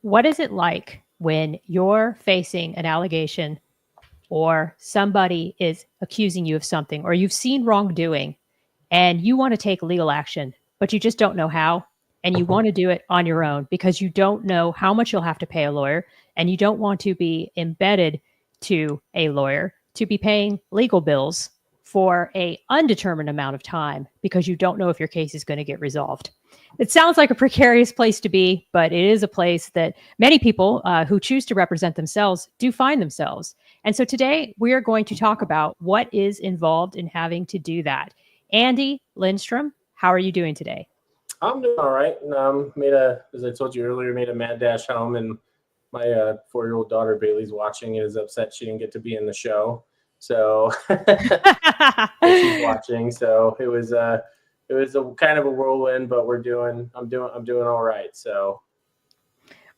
what is it like when you're facing an allegation or somebody is accusing you of something or you've seen wrongdoing and you want to take legal action, but you just don't know how, and you want to do it on your own because you don't know how much you'll have to pay a lawyer, and you don't want to be embedded to a lawyer to be paying legal bills for a undetermined amount of time because you don't know if your case is going to get resolved. It sounds like a precarious place to be, but it is a place that many people who choose to represent themselves do find themselves. And so today we are going to talk about what is involved in having to do that. Andy Lindstrom, how are you doing today? I'm doing all right. As I told you earlier, made a mad dash home, and my 4-year-old daughter Bailey's watching and is upset she didn't get to be in the show. So she's watching. So it was a kind of a whirlwind, but I'm doing all right. So.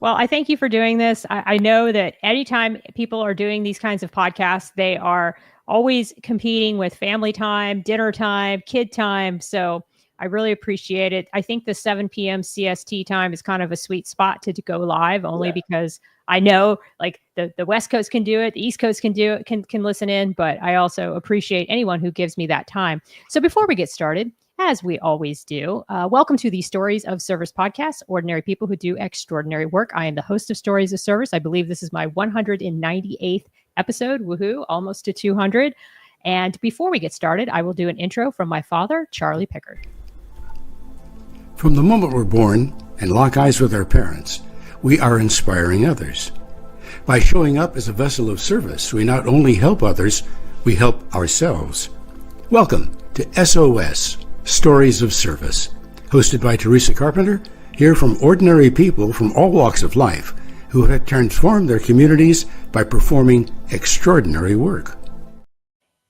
Well, I thank you for doing this. I know that anytime people are doing these kinds of podcasts, they are always competing with family time, dinner time, kid time. So I really appreciate it. I think the 7 p.m. CST time is kind of a sweet spot to go live only because I know like the West Coast can do it, the East Coast can do it, can listen in, but I also appreciate anyone who gives me that time. So before we get started, as we always do, welcome to the Stories of Service podcast, ordinary people who do extraordinary work. I am the host of Stories of Service. I believe this is my 198th episode. Woohoo, almost to 200. And before we get started, I will do an intro from my father, Charlie Pickard. From the moment we're born and lock eyes with our parents, we are inspiring others. By showing up as a vessel of service, we not only help others, we help ourselves. Welcome to S.O.S, Stories of Service, hosted by Teresa Carpenter, hear from ordinary people from all walks of life who have transformed their communities by performing extraordinary work.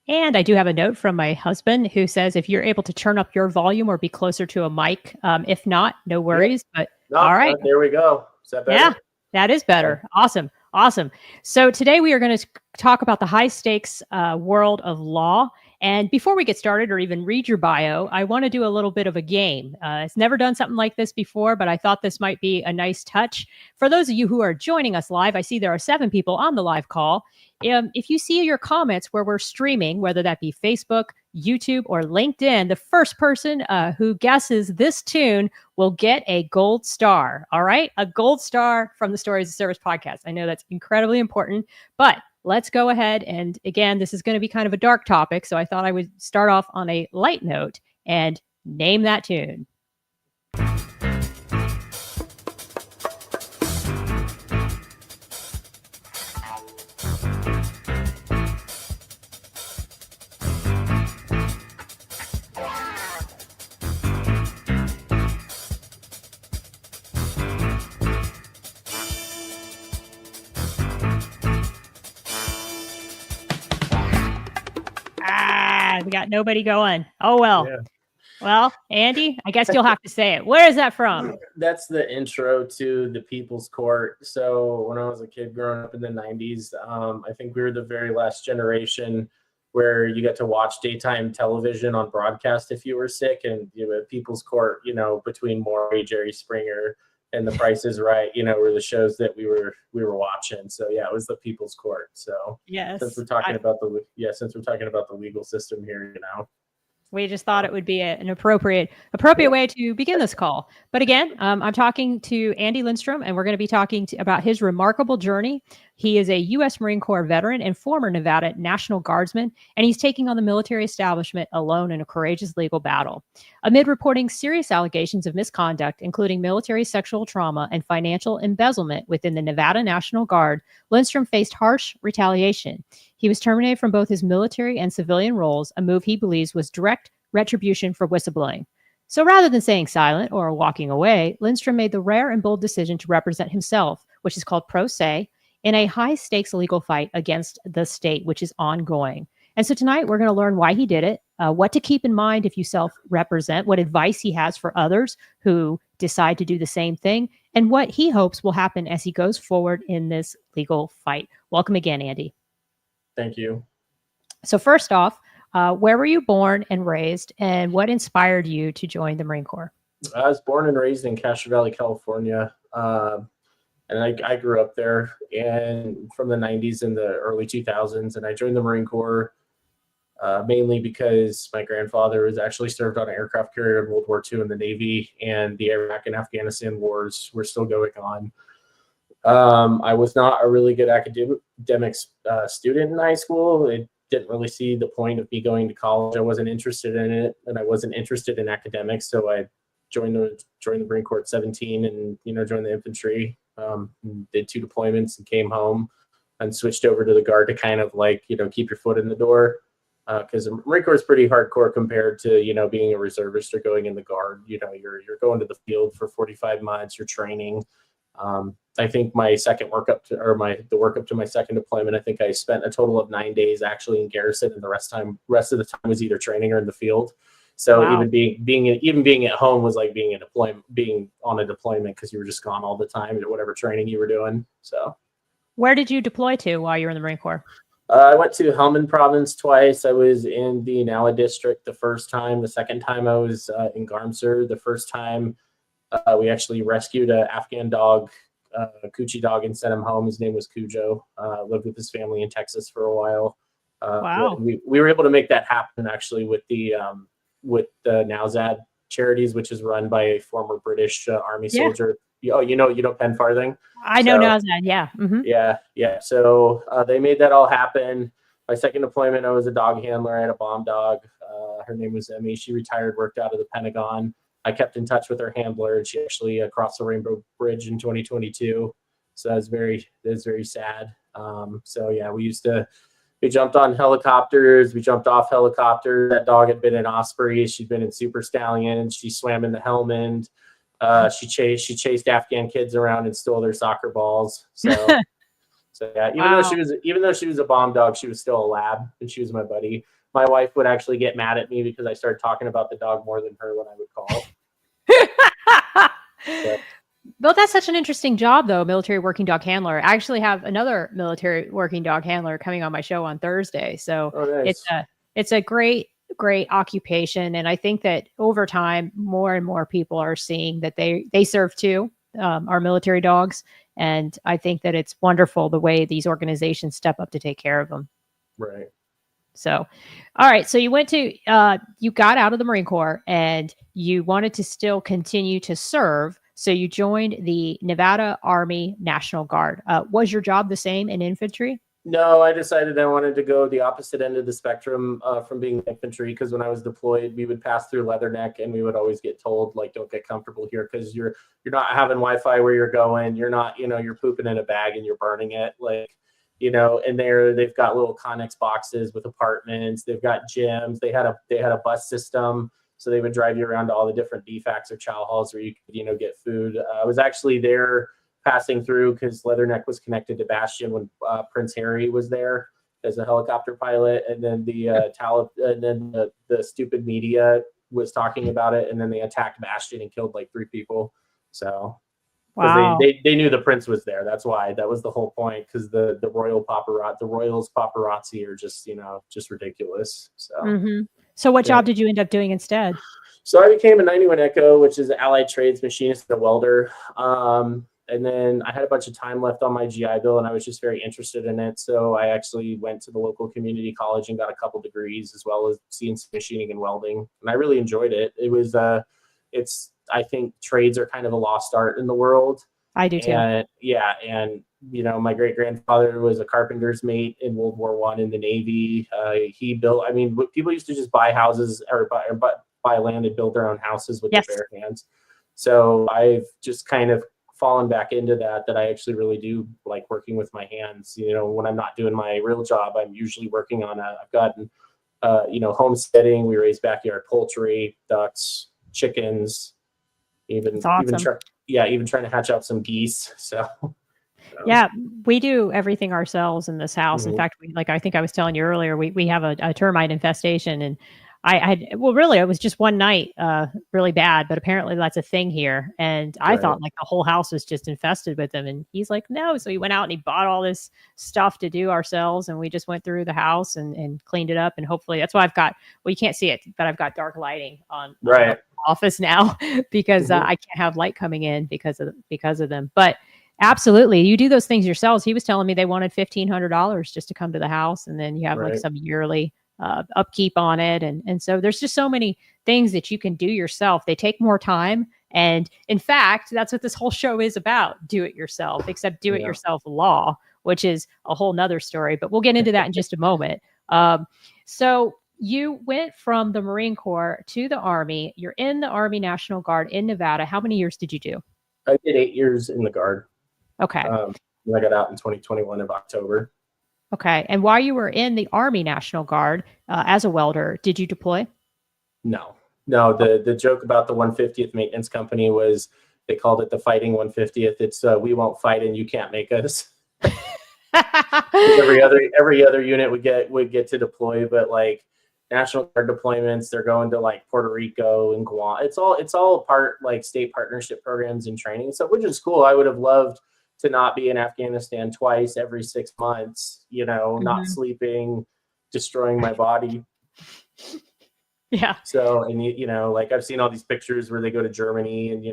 And I do have a note from my husband who says if you're able to turn up your volume or be closer to a mic, if not, no worries. But all right. There we go. Is that better? Yeah, that is better. Yeah. Awesome. So today we are going to talk about the high stakes world of law. And before we get started or even read your bio, I want to do a little bit of a game. It's never done something like this before, but I thought this might be a nice touch. For those of you who are joining us live, I see there are 7 people on the live call. If you see your comments where we're streaming, whether that be Facebook, YouTube, or LinkedIn, the first person who guesses this tune will get a gold star. All right? A gold star from the Stories of Service podcast. I know that's incredibly important, but let's go ahead. And again, this is going to be kind of a dark topic, so I thought I would start off on a light note and name that tune. We got nobody going. Oh, well. Yeah. Well, Andy, I guess you'll have to say it. Where is that from? That's the intro to the People's Court. So when I was a kid growing up in the 90s, I think we were the very last generation where you got to watch daytime television on broadcast if you were sick, and People's Court, between Maury, Jerry Springer, and The Price is Right, were the shows that we were watching. So yeah, it was the People's Court. So yes, since we're talking about the legal system here, we just thought it would be an appropriate way to begin this call. But again, I'm talking to Andy Lindstrom, and we're going to be talking about his remarkable journey. He is a U.S. Marine Corps veteran and former Nevada National Guardsman, and he's taking on the military establishment alone in a courageous legal battle. Amid reporting serious allegations of misconduct, including military sexual trauma and financial embezzlement within the Nevada National Guard, Lindstrom faced harsh retaliation. He was terminated from both his military and civilian roles, a move he believes was direct retribution for whistleblowing. So rather than staying silent or walking away, Lindstrom made the rare and bold decision to represent himself, which is called pro se, in a high-stakes legal fight against the state, which is ongoing. And so tonight, we're going to learn why he did it, what to keep in mind if you self-represent, what advice he has for others who decide to do the same thing, and what he hopes will happen as he goes forward in this legal fight. Welcome again, Andy. Thank you. So first off, where were you born and raised, and what inspired you to join the Marine Corps? I was born and raised in Castro Valley, California. And I grew up there, and from the 90s and the early 2000s, and I joined the Marine Corps mainly because my grandfather was actually served on an aircraft carrier in World War II in the Navy, and the Iraq and Afghanistan wars were still going on. I was not a really good academic student in high school. I didn't really see the point of me going to college. I wasn't interested in it, and I wasn't interested in academics. So I joined the Marine Corps at 17, and joined the infantry. Did 2 deployments and came home, and switched over to the Guard to kind of keep your foot in the door. Because the Marine Corps is pretty hardcore compared to being a reservist or going in the Guard. You're going to the field for 45 months. You're training. I think my second work up to my second deployment, I think I spent a total of 9 days actually in garrison, and the rest of the time was either training or in the field. So Wow. even being at home was like being on a deployment, because you were just gone all the time at whatever training you were doing. So Where did you deploy to while you were in the Marine Corps? I went to Helmand province twice. I was in the Nawa district the first time. The second time I was in Garmsur. The first time we actually rescued an Afghan dog, a Coochie dog, and sent him home. His name was Cujo. Lived with his family in Texas for a while. Wow. We were able to make that happen actually with the Nowzad Charities, which is run by a former British Army soldier. You know Penn Farthing? I know Nowzad, yeah. Mm-hmm. Yeah. So they made that all happen. My second deployment, I was a dog handler. I had a bomb dog. Her name was Emmy. She retired, worked out of the Pentagon. I kept in touch with her handler, and she actually crossed the Rainbow Bridge in 2022. So that's very sad. So yeah, we jumped on helicopters. We jumped off helicopters. That dog had been in Osprey. She'd been in Super Stallion. She swam in the Helmand. She chased Afghan kids around and stole their soccer balls. So yeah, even though she was a bomb dog, she was still a lab, and she was my buddy. My wife would actually get mad at me because I started talking about the dog more than her when I would call. Well, that's such an interesting job, though, military working dog handler. I actually have another military working dog handler coming on my show on Thursday. So nice. it's a great occupation. And I think that over time, more and more people are seeing that they serve too, our military dogs. And I think that it's wonderful the way these organizations step up to take care of them. Right. So, all right. So you you got out of the Marine Corps and you wanted to still continue to serve. So you joined the Nevada Army National Guard. Was your job the same in infantry? No, I decided I wanted to go the opposite end of the spectrum from being infantry, because when I was deployed, we would pass through Leatherneck, and we would always get told, don't get comfortable here, because you're not having Wi-Fi where you're going. You're not, you're pooping in a bag and you're burning it. And they've got little Connex boxes with apartments. They've got gyms. They had a bus system. So they would drive you around to all the different DFACs or chow halls where you could, get food. I was actually there passing through because Leatherneck was connected to Bastion when Prince Harry was there as a helicopter pilot. And then the stupid media was talking about it. And then they attacked Bastion and killed 3 people. So wow. they knew the prince was there. That's why. That was the whole point, because the royals paparazzi are just ridiculous. So. Mm-hmm. So what job did you end up doing instead? So I became a 91 Echo, which is an allied trades machinist and a welder. And then I had a bunch of time left on my GI Bill, and I was just very interested in it. So I actually went to the local community college and got a couple degrees, as well as CNC machining and welding. And I really enjoyed it. It was, I think trades are kind of a lost art in the world. I do too. And my great grandfather was a carpenter's mate in World War I in the Navy. He built. People used to just buy houses or buy land and build their own houses with their bare hands. So I've just kind of fallen back into that I actually really do like working with my hands. When I'm not doing my real job, I'm usually working on I've gotten homesteading. We raise backyard poultry, ducks, chickens, even trying to hatch out some geese. So yeah, we do everything ourselves in this house. Mm-hmm. In fact, I think I was telling you earlier, we have a termite infestation, and it was just one night, really bad, but apparently that's a thing here. And I thought the whole house was just infested with them. And he's like, no. So he went out and he bought all this stuff to do ourselves. And we just went through the house and cleaned it up. And hopefully that's why you can't see it, but I've got dark lighting on the office now because I can't have light coming in because of them. But Absolutely. You do those things yourselves. He was telling me they wanted $1,500 just to come to the house, and then you have like Right. some yearly upkeep on it. And so there's just so many things that you can do yourself. They take more time. And in fact, that's what this whole show is about. Do it yourself, except do it Yeah. yourself law, which is a whole nother story. But we'll get into that in just a moment. So you went from the Marine Corps to the Army. You're in the Army National Guard in Nevada. How many years did you do? I did 8 years in the Guard. Okay. When I got out in 2021 of October. Okay. And while you were in the Army National Guard as a welder, did you deploy? No. The joke about the 150th maintenance company was they called it the fighting 150th. It's we won't fight and you can't make us. every other unit would get to deploy, but like National Guard deployments, they're going to like Puerto Rico and Guam. It's all part like state partnership programs and training. So which is cool. I would have loved to not be in Afghanistan twice every 6 months, not sleeping, destroying my body. Yeah. So, and like I've seen all these pictures where they go to Germany and, they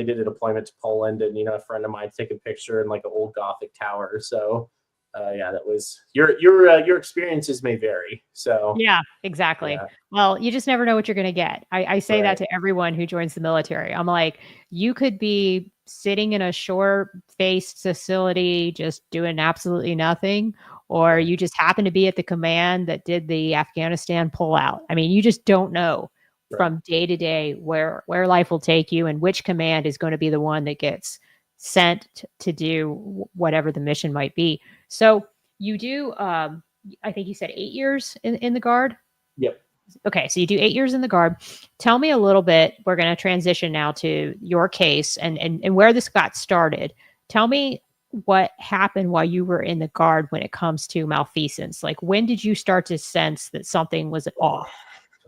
did a deployment to Poland and, a friend of mine took a picture in like an old Gothic tower. So, that was your experiences may vary. So, yeah, exactly. Yeah. Well, you just never know what you're going to get. I say that to everyone who joins the military. I'm like, you could be sitting in a shore-based facility just doing absolutely nothing, or you just happen to be at the command that did the Afghanistan pullout. I mean, you just don't know from day to day where life will take you and which command is going to be the one that gets sent to do whatever the mission might be. So you do, I think you said 8 years in the Guard? Yep. Okay, so you do 8 years in the Guard. Tell me a little bit. We're going to transition now to your case and where this got started. Tell me what happened while you were in the Guard when it comes to malfeasance. Like, when did you start to sense that something was off?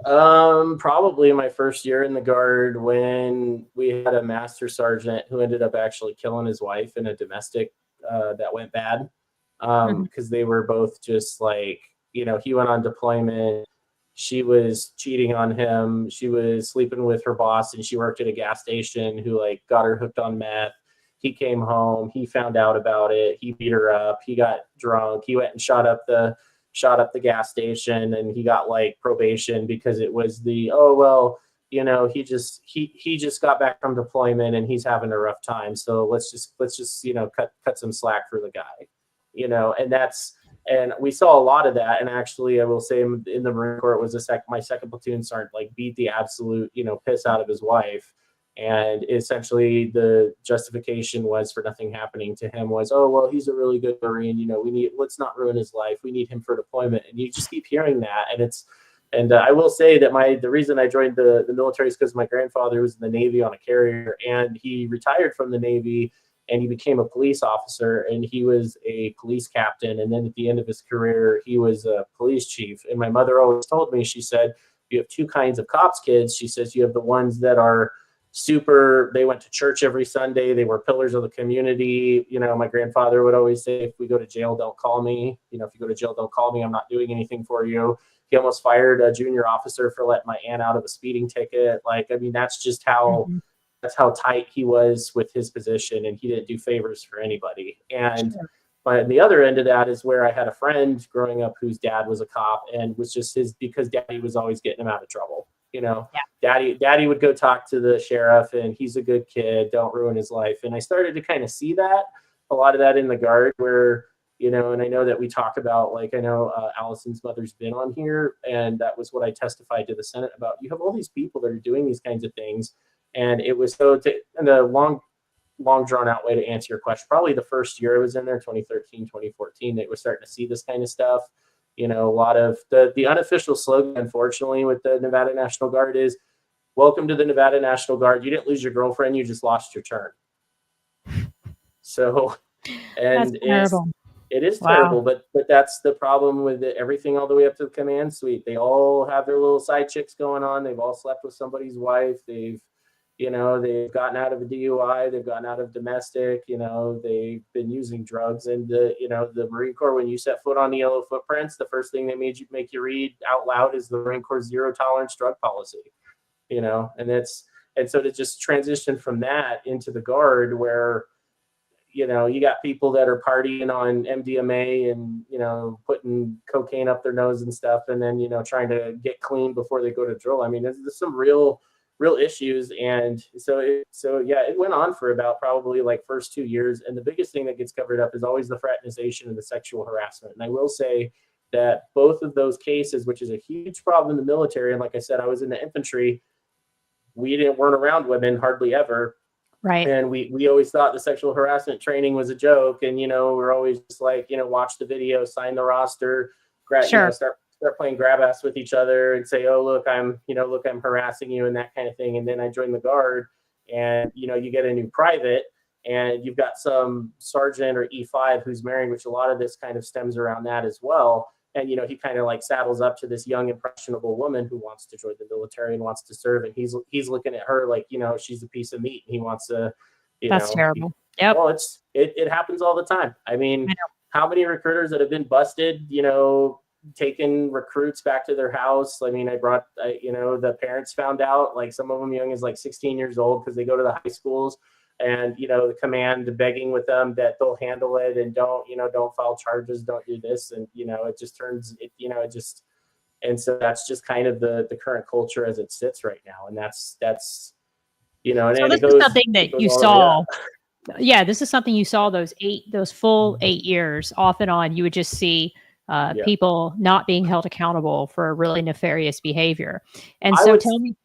Probably my first year in the Guard when we had a master sergeant who ended up actually killing his wife in a domestic that went bad. Because they were both just like, he went on deployment. She was cheating on him. She was sleeping with her boss, and she worked at a gas station who like got her hooked on meth. He came home. He found out about it. He beat her up. He got drunk. He went and shot up the gas station, and he got like probation because it was he just got back from deployment and he's having a rough time. So let's just cut some slack for the guy, and we saw a lot of that. And actually, I will say in the Marine Corps, it was my second platoon sergeant like beat the absolute, piss out of his wife. And essentially the justification was for nothing happening to him was, oh, well, he's a really good Marine. Let's not ruin his life. We need him for deployment. And you just keep hearing that. And I will say that the reason I joined the military is because my grandfather was in the Navy on a carrier, and he retired from the Navy and he became a police officer, and he was a police captain. And then at the end of his career, he was a police chief. And my mother always told me, she said, you have two kinds of cops kids. She says, you have the ones that are they went to church every Sunday. They were pillars of the community. My grandfather would always say, if we go to jail, don't call me. If you go to jail, don't call me. I'm not doing anything for you. He almost fired a junior officer for letting my aunt out of a speeding ticket. That's just how, that's how tight he was with his position, and he didn't do favors for anybody. And But on the other end of that is where I had a friend growing up whose dad was a cop, and was just because daddy was always getting him out of trouble. Daddy would go talk to the sheriff, and he's a good kid, don't ruin his life. And I started to kind of see that, a lot of that in the Guard, where, and I know that we talk about, like, I know Allison's mother's been on here, and that was what I testified to the Senate about. You have all these people that are doing these kinds of things. And it was and the long drawn out way to answer your question, probably the first year I was in there, 2013, 2014, they were starting to see this kind of stuff. A lot of the unofficial slogan, unfortunately, with the Nevada National Guard is, welcome to the Nevada National Guard. You didn't lose your girlfriend, you just lost your turn. So, and that's terrible. It is terrible, but that's the problem with everything all the way up to the command suite. They all have their little side chicks going on. They've all slept with somebody's wife. They've gotten out of a DUI. They've gotten out of domestic. They've been using drugs. And the Marine Corps, when you set foot on the yellow footprints, the first thing they make you read out loud is the Marine Corps zero tolerance drug policy. And so to just transition from that into the Guard, where you got people that are partying on MDMA and, putting cocaine up their nose and stuff, and then, trying to get clean before they go to drill. I mean, there's some real issues. And so it went on for about probably like first 2 years. And the biggest thing that gets covered up is always the fraternization and the sexual harassment. And I will say that both of those cases, which is a huge problem in the military, and like I said, I was in the infantry, we weren't around women hardly ever. Right. And we always thought the sexual harassment training was a joke. And, we're always just like, watch the video, sign the roster, Sure. Start playing grab ass with each other and say, oh, look, I'm harassing you and that kind of thing. And then I joined the Guard, and, you get a new private, and you've got some sergeant or E5 who's married, which a lot of this kind of stems around that as well. And, he kind of like saddles up to this young, impressionable woman who wants to join the military and wants to serve. And he's looking at her like, she's a piece of meat, and he wants to, That's terrible. Yep. Well, it happens all the time. I mean, how many recruiters that have been busted, taking recruits back to their house? I mean, the parents found out, like some of them young as like 16 years old, because they go to the high schools, and, the command begging with them that they'll handle it and don't file charges, don't do this. And, it just turns it, and so that's just kind of the current culture as it sits right now. And that's, and so this is something that you saw. Yeah, this is something you saw those full 8 years off and on. You would just see people not being held accountable for really nefarious behavior. And so tell me,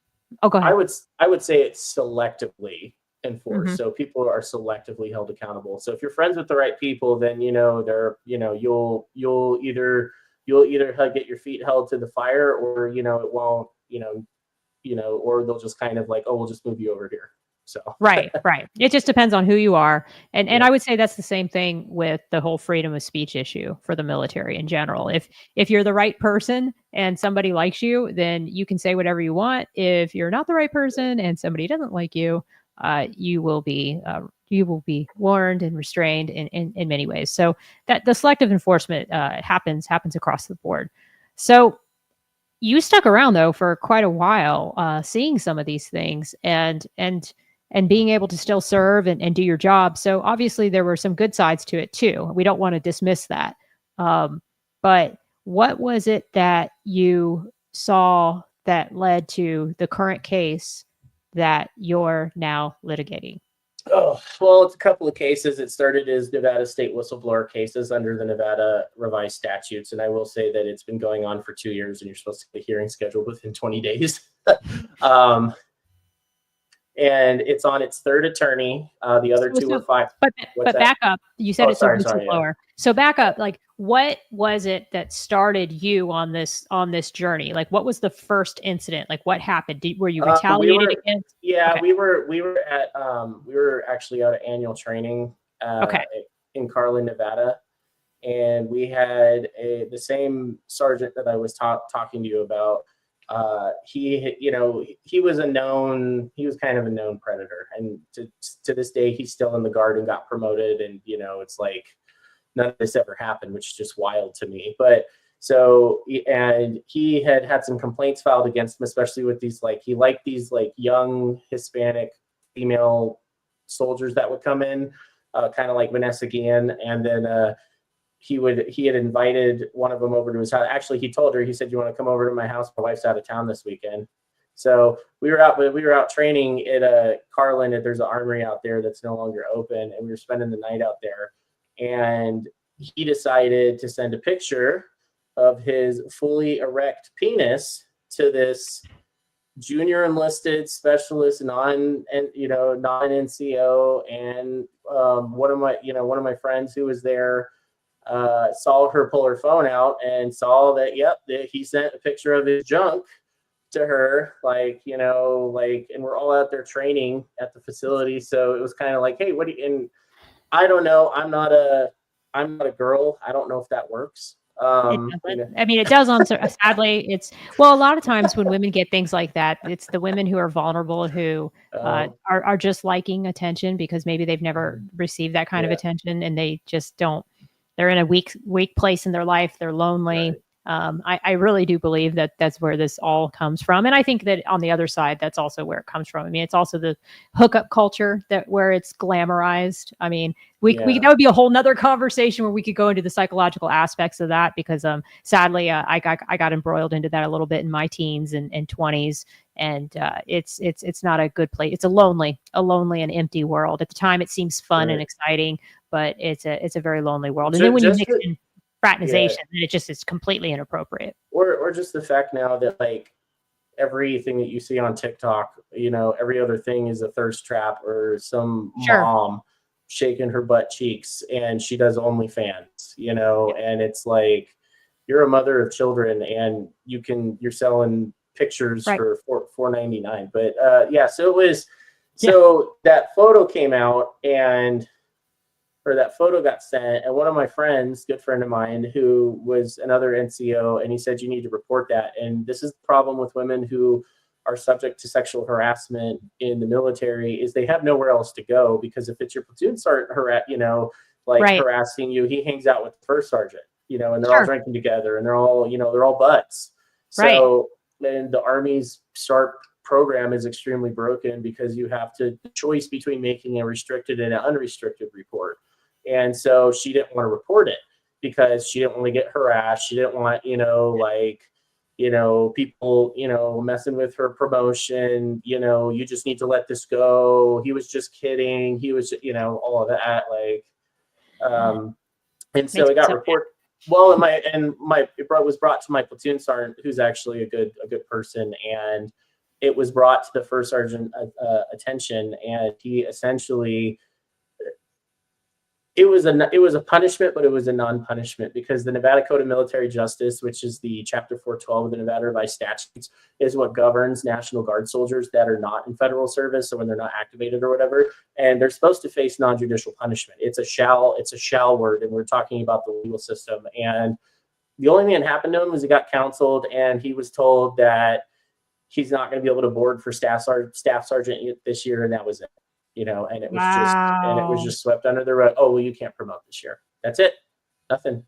go ahead. I would say it's selectively enforced. Mm-hmm. So people are selectively held accountable. So if you're friends with the right people, then, you'll either get your feet held to the fire, or, it won't, or they'll just kind of like, oh, we'll just move you over here. So Right. It just depends on who you are. And I would say that's the same thing with the whole freedom of speech issue for the military in general. If you're the right person and somebody likes you, then you can say whatever you want. If you're not the right person and somebody doesn't like you, you will be warned and restrained in many ways. So that the selective enforcement happens across the board. So you stuck around though for quite a while, seeing some of these things and being able to still serve and do your job. So obviously there were some good sides to it too. We don't want to dismiss that. But what was it that you saw that led to the current case that you're now litigating? Oh, well, it's a couple of cases. It started as Nevada state whistleblower cases under the Nevada revised statutes. And I will say that it's been going on for 2 years, and you're supposed to get a hearing scheduled within 20 days. And it's on its third attorney. The other two were five. But back up. You said it's a whistleblower. Yeah. So back up. Like, what was it that started you on this journey? Like, what was the first incident? Like, what happened? Were you retaliated against? Yeah, okay. we were actually out of annual training in Carlin, Nevada, and we had the same sergeant that I was talking to you about. He was kind of a known predator, and to this day he's still in the Guard and got promoted, and it's like none of this ever happened, which is just wild to me. But so, and he had some complaints filed against him, especially with these he liked these young Hispanic female soldiers that would come in, kind of like Vanessa Guillen, and then he had invited one of them over to his house. Actually, he told her, he said, "You want to come over to my house? My wife's out of town this weekend." So we were out training at Carlin. There's an armory out there that's no longer open, and we were spending the night out there. And he decided to send a picture of his fully erect penis to this junior enlisted specialist, non-NCO, and one of my friends who was there saw her pull her phone out and saw that he sent a picture of his junk to her, and we're all out there training at the facility. So it was kind of like, hey, what do you, and I don't know, I'm not a girl, I don't know if that works. I mean, it does sadly. A lot of times when women get things like that, it's the women who are vulnerable, who are just liking attention because maybe they've never received that kind of attention, and they just don't. They're in a weak place in their life. They're lonely. Right. I really do believe that that's where this all comes from. And I think that on the other side, that's also where it comes from. I mean, it's also the hookup culture that where it's glamorized. I mean, we that would be a whole nother conversation where we could go into the psychological aspects of that because sadly I got embroiled into that a little bit in my teens and 20s. And it's not a good place. It's a lonely and empty world. At the time, it seems fun and exciting, but it's a very lonely world. And then when you mix in fraternization, and it just is completely inappropriate. Or just the fact now that like everything that you see on TikTok, every other thing is a thirst trap or some mom shaking her butt cheeks and she does OnlyFans, and it's like you're a mother of children and you're selling pictures for $4.99. But so it was that photo came out or that photo got sent, and one of my friends, good friend of mine, who was another NCO, and he said, you need to report that. And this is the problem with women who are subject to sexual harassment in the military is they have nowhere else to go, because if it's your platoon sergeant, harassing you, he hangs out with the first sergeant, and they're all drinking together and they're all buds. So, and the Army's START program is extremely broken because you have the choice between making a restricted and an unrestricted report. And so she didn't want to report it because she didn't want to get harassed. She didn't want, people, messing with her promotion, you just need to let this go. He was just kidding. He was, all of that. And so it got reported. Well, it was brought to my platoon sergeant, who's actually a good person. And it was brought to the first sergeant attention, and he essentially, it was a punishment, but it was a non-punishment because the Nevada Code of Military Justice, which is the Chapter 412 of the Nevada Revised Statutes, is what governs National Guard soldiers that are not in federal service, so when they're not activated or whatever, and they're supposed to face non-judicial punishment. It's a shall word, and we're talking about the legal system. And the only thing that happened to him was he got counseled, and he was told that he's not going to be able to board for staff sergeant this year, and that was it. And it was just swept under the rug. Oh, well, you can't promote this year. That's it. Nothing.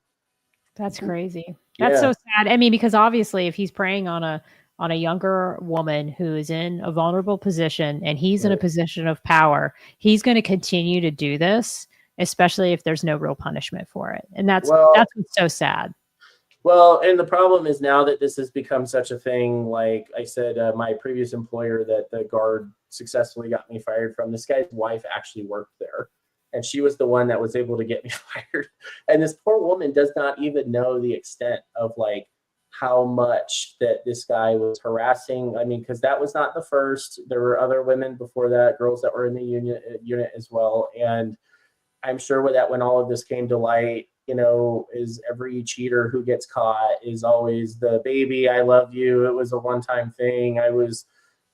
That's crazy. That's so sad. I mean, because obviously if he's preying on a younger woman who is in a vulnerable position and he's in a position of power, he's going to continue to do this, especially if there's no real punishment for it. And that's what's so sad. Well, and the problem is now that this has become such a thing, like I said, my previous employer that the Guard successfully got me fired from, this guy's wife actually worked there. And she was the one that was able to get me fired. And this poor woman does not even know the extent of like how much that this guy was harassing. I mean, because that was not the first. There were other women before that, girls that were in the unit as well. And I'm sure when all of this came to light, is every cheater who gets caught is always the baby, I love you. It was a one-time thing. I was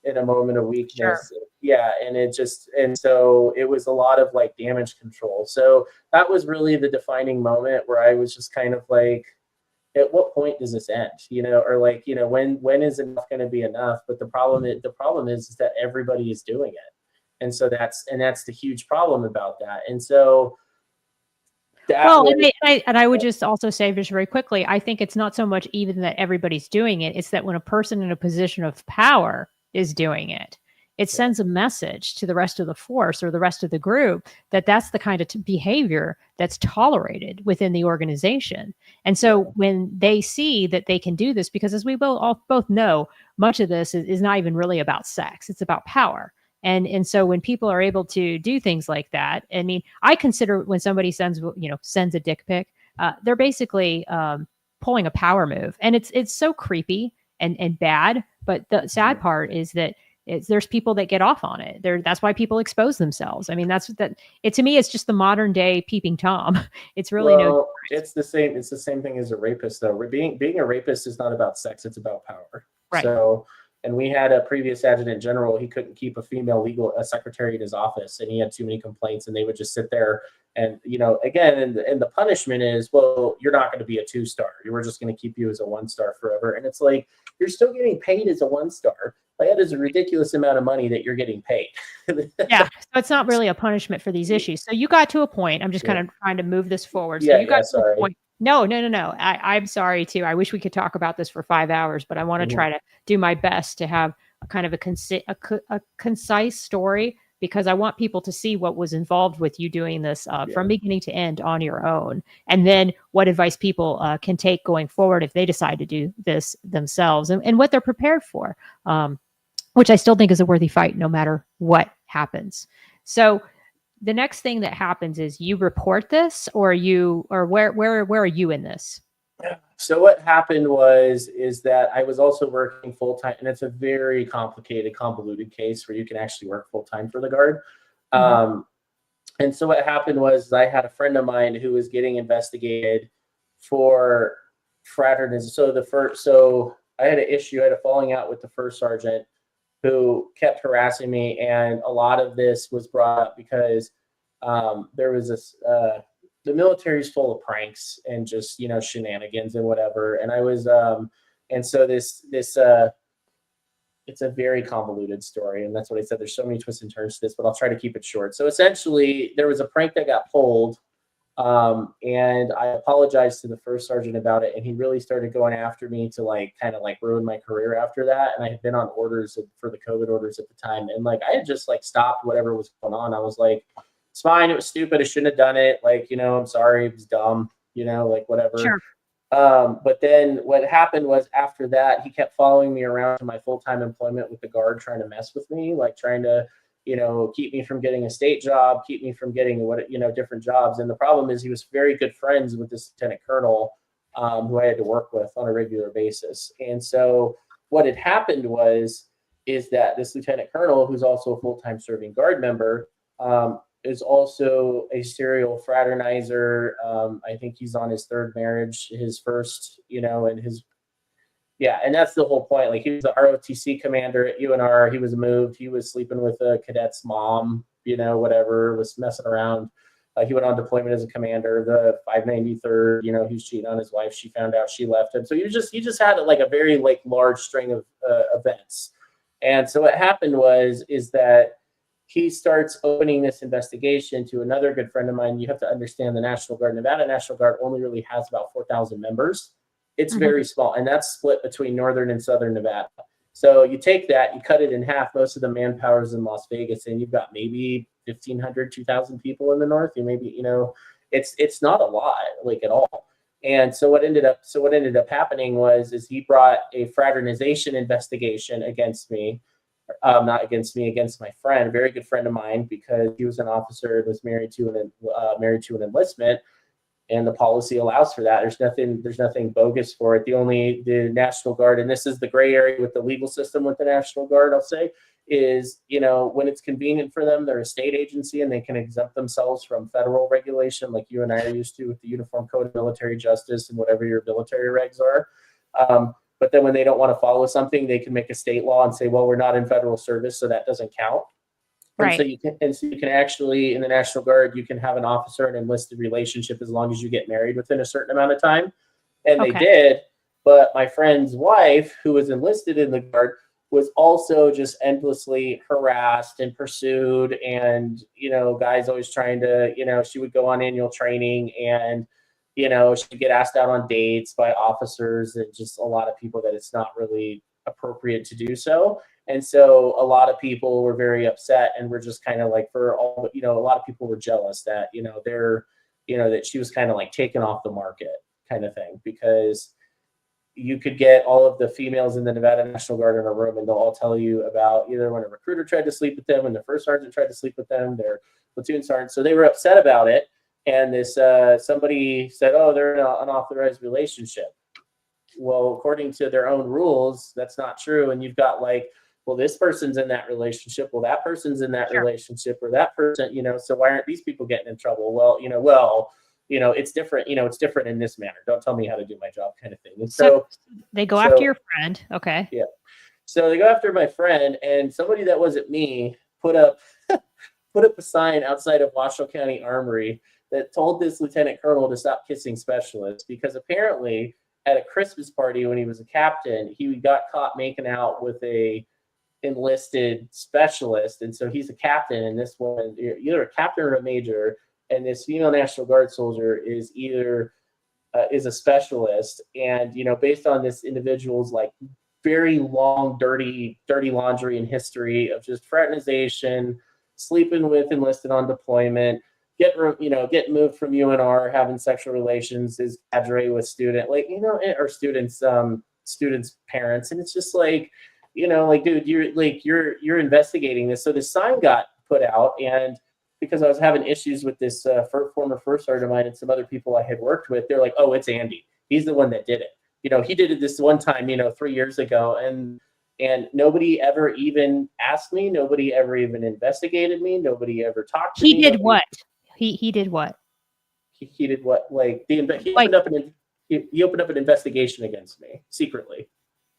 in a moment of weakness. Sure. Yeah. And so it was a lot of like damage control. So that was really the defining moment where I was just kind of like, at what point does this end? When is enough going to be enough? But the problem is that everybody is doing it. And so that's the huge problem about that. And so, I would just also say just very quickly, I think it's not so much even that everybody's doing it. It's that when a person in a position of power is doing it, it sends a message to the rest of the force or the rest of the group that that's the kind of behavior that's tolerated within the organization. And so when they see that they can do this, because as we both know, much of this is not even really about sex. It's about power. And so when people are able to do things like that, I mean, I consider when somebody sends a dick pic, they're basically pulling a power move, and it's so creepy and bad. But the sad part is that there's people that get off on it. That's why people expose themselves. I mean, to me, it's just the modern day peeping Tom. It's really it's the same. It's the same thing as a rapist, though. Being a rapist is not about sex. It's about power. Right. So. And we had a previous adjutant general. He couldn't keep a female legal secretary in his office, and he had too many complaints. And they would just sit there, and again, and the punishment is, well, you're not going to be a 2-star. We're just going to keep you as a 1-star forever. And it's like you're still getting paid as a 1-star. Like, that is a ridiculous amount of money that you're getting paid. Yeah, so it's not really a punishment for these issues. So you got to a point. I'm just kind of trying to move this forward. So you got to a point No. I'm sorry too. I wish we could talk about this for 5 hours, but I want to try to do my best to have a kind of a concise story, because I want people to see what was involved with you doing this from beginning to end on your own, and then what advice people can take going forward if they decide to do this themselves, and what they're prepared for, which I still think is a worthy fight no matter what happens. So the next thing that happens is you report this, or where are you in this? So what happened is that I was also working full time, and it's a very complicated, convoluted case where you can actually work full time for the Guard. And so what happened was I had a friend of mine who was getting investigated for fraternization. So I had I had a falling out with the first sergeant who kept harassing me, and a lot of this was brought up because there was this. The military is full of pranks and just, shenanigans and whatever. And I was, and so it's a very convoluted story. And that's what I said. There's so many twists and turns to this, but I'll try to keep it short. So essentially there was a prank that got pulled. And I apologized to the first sergeant about it. And he really started going after me to kind of ruin my career after that. And I had been on orders for the COVID orders at the time. And I had just stopped whatever was going on. I was like, it's fine. It was stupid. I shouldn't have done it. I'm sorry. It was dumb, whatever. Sure. But then what happened was after that, he kept following me around to my full-time employment with the Guard, trying to mess with me, trying to, keep me from getting a state job, keep me from getting different jobs. And the problem is he was very good friends with this lieutenant colonel who I had to work with on a regular basis. And so what had happened is that this lieutenant colonel, who's also a full-time serving Guard member, is also a serial fraternizer. I think he's on his third marriage, his first, and and that's the whole point. He was the ROTC commander at UNR. He was moved. He was sleeping with a cadet's mom, whatever, was messing around. He went on deployment as a commander, the 593rd, he was cheating on his wife. She found out, she left him. So he just had a very large string of events. And so what happened is that he starts opening this investigation to another good friend of mine. You have to understand the National Guard, Nevada National Guard only really has about 4,000 members. It's very small, and that's split between northern and southern Nevada. So you take that, you cut it in half. Most of the manpower is in Las Vegas, and you've got maybe 1,500, 2,000 people in the north. You maybe, it's not a lot, at all. And so what ended up happening is he brought a fraternization investigation against me. Not against me, against my friend, a very good friend of mine, because he was an officer and was married to an enlistment, and the policy allows for that. There's nothing bogus for it. The National Guard, and this is the gray area with the legal system with the National Guard, I'll say, is when it's convenient for them, they're a state agency and they can exempt themselves from federal regulation, like you and I are used to with the Uniform Code of Military Justice and whatever your military regs are. But then when they don't want to follow something, they can make a state law and say, well, we're not in federal service, so that doesn't count. Right. And so you can actually, in the National Guard, you can have an officer and enlisted relationship as long as you get married within a certain amount of time. And they did. But my friend's wife, who was enlisted in the Guard, was also just endlessly harassed and pursued. And, guys always trying to, she would go on annual training, and she'd get asked out on dates by officers and just a lot of people that it's not really appropriate to do so. And so a lot of people were very upset, and we're just kind of a lot of people were jealous that, that she was kind of taken off the market kind of thing, because you could get all of the females in the Nevada National Guard in a room, and they'll all tell you about either when a recruiter tried to sleep with them, when the first sergeant tried to sleep with them, their platoon sergeant. So they were upset about it. And this somebody said, oh, they're in an unauthorized relationship. Well, according to their own rules, that's not true. And you've got well, this person's in that relationship. Well, that person's in that relationship, or that person, so why aren't these people getting in trouble? Well, it's different. It's different in this manner. Don't tell me how to do my job, kind of thing. And so they go after your friend. Okay. Yeah. So they go after my friend, and somebody that wasn't me put up a sign outside of Washoe County Armory that told this lieutenant colonel to stop kissing specialists, because apparently at a Christmas party when he was a captain, he got caught making out with a enlisted specialist. And so he's a captain, and this woman, either a captain or a major, and this female National Guard soldier is either is a specialist, and based on this individual's like very long, dirty laundry and history of just fraternization, sleeping with enlisted on deployment, getting moved from UNR, having sexual relations, is cadre with student, or students' parents, and it's just like, dude, you're investigating this. So this sign got put out, and because I was having issues with this former first sergeant of mine and some other people I had worked with, they're like, oh, it's Andy. He's the one that did it. He did it this one time, 3 years ago, and nobody ever even asked me. Nobody ever even investigated me. Nobody ever talked to me. He did what? He did what? He did what? Like he opened up an investigation against me secretly.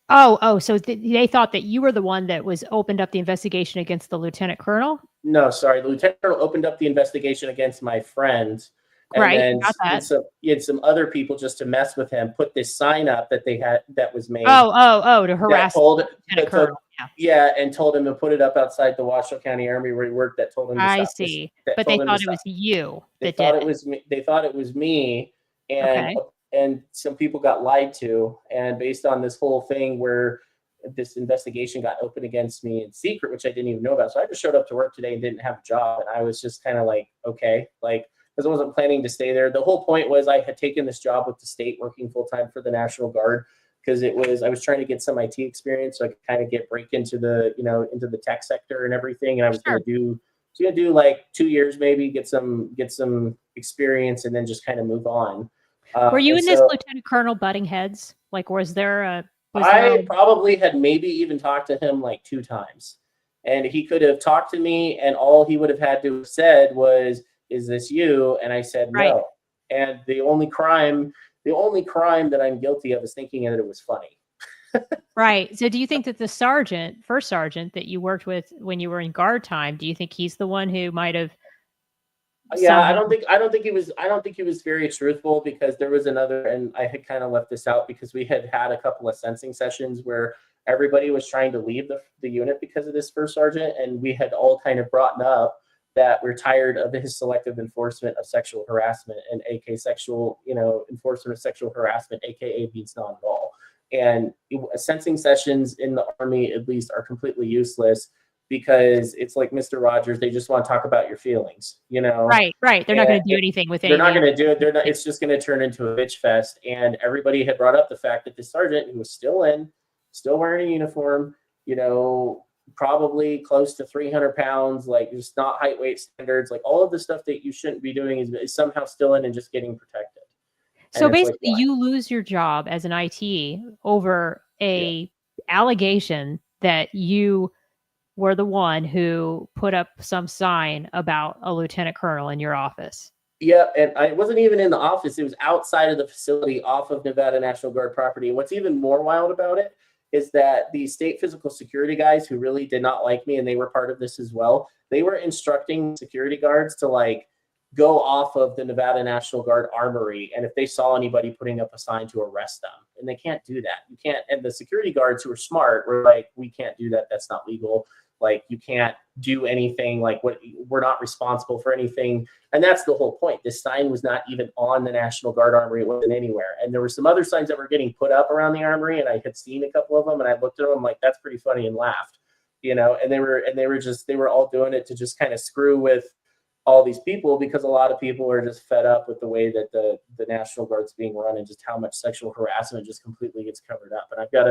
Oh, so they thought that you were the one that was opened up the investigation against the lieutenant colonel? No, sorry. The lieutenant colonel opened up the investigation against my friend. And right. then Got that. he had some other people just to mess with him, put this sign up that they had that was made. To harass the lieutenant colonel. Yeah, and told him to put it up outside the Washoe County Army where he worked. That told him to I stop see. This, but they thought it was you. They thought it was me. They thought it was me, and some people got lied to, and based on this whole thing where this investigation got opened against me in secret, which I didn't even know about. So I just showed up to work today and didn't have a job, and I was just kind of like, okay, like, because I wasn't planning to stay there. The whole point was I had taken this job with the state, working full time for the National Guard, because I was trying to get some IT experience so I could kind of break into the into the tech sector and everything, and I was going to do like 2 years maybe, get some experience, and then just kind of move on. Were you and this lieutenant colonel butting heads? Like, was there a? I probably had maybe even talked to him like 2 times, and he could have talked to me, and all he would have had to have said was, "Is this you?" And I said no. And the only crime that I'm guilty of is thinking that it was funny. Right. So do you think that the first sergeant that you worked with when you were in guard time, do you think he's the one who might have? Yeah, I don't think he was very truthful, because there was another, and I had kind of left this out because we had a couple of sensing sessions where everybody was trying to leave the unit because of this first sergeant, and we had all kind of brought up that we're tired of his selective enforcement of sexual harassment, and aka sexual, enforcement of sexual harassment, aka means not at all. And sensing sessions in the Army, at least, are completely useless, because it's like Mr. Rogers, they just want to talk about your feelings, Right. They're not going to do anything with it. They're not going to do it. It's just going to turn into a bitch fest. And everybody had brought up the fact that the sergeant, who was still wearing a uniform, probably close to 300 pounds, like just not height weight standards, like all of the stuff that you shouldn't be doing is somehow still in and just getting protected. So basically, you lose your job as an IT over a allegation that you were the one who put up some sign about a lieutenant colonel in your office. Yeah, and I wasn't even in the office. It was outside of the facility, off of Nevada National Guard property. And what's even more wild about it is that the state physical security guys, who really did not like me, and they were part of this as well, they were instructing security guards to go off of the Nevada National Guard armory, and if they saw anybody putting up a sign, to arrest them. And they can't do that. You can't. And the security guards, who are smart, were like, we can't do that. That's not legal. Like, you can't do anything. Like, we're not responsible for anything. And that's the whole point. This sign was not even on the National Guard armory. It wasn't anywhere. And there were some other signs that were getting put up around the armory, and I had seen a couple of them, and I looked at them like, that's pretty funny, and laughed. And they were all doing it to just kind of screw with all these people, because a lot of people are just fed up with the way that the National Guard's being run, and just how much sexual harassment just completely gets covered up. And I've got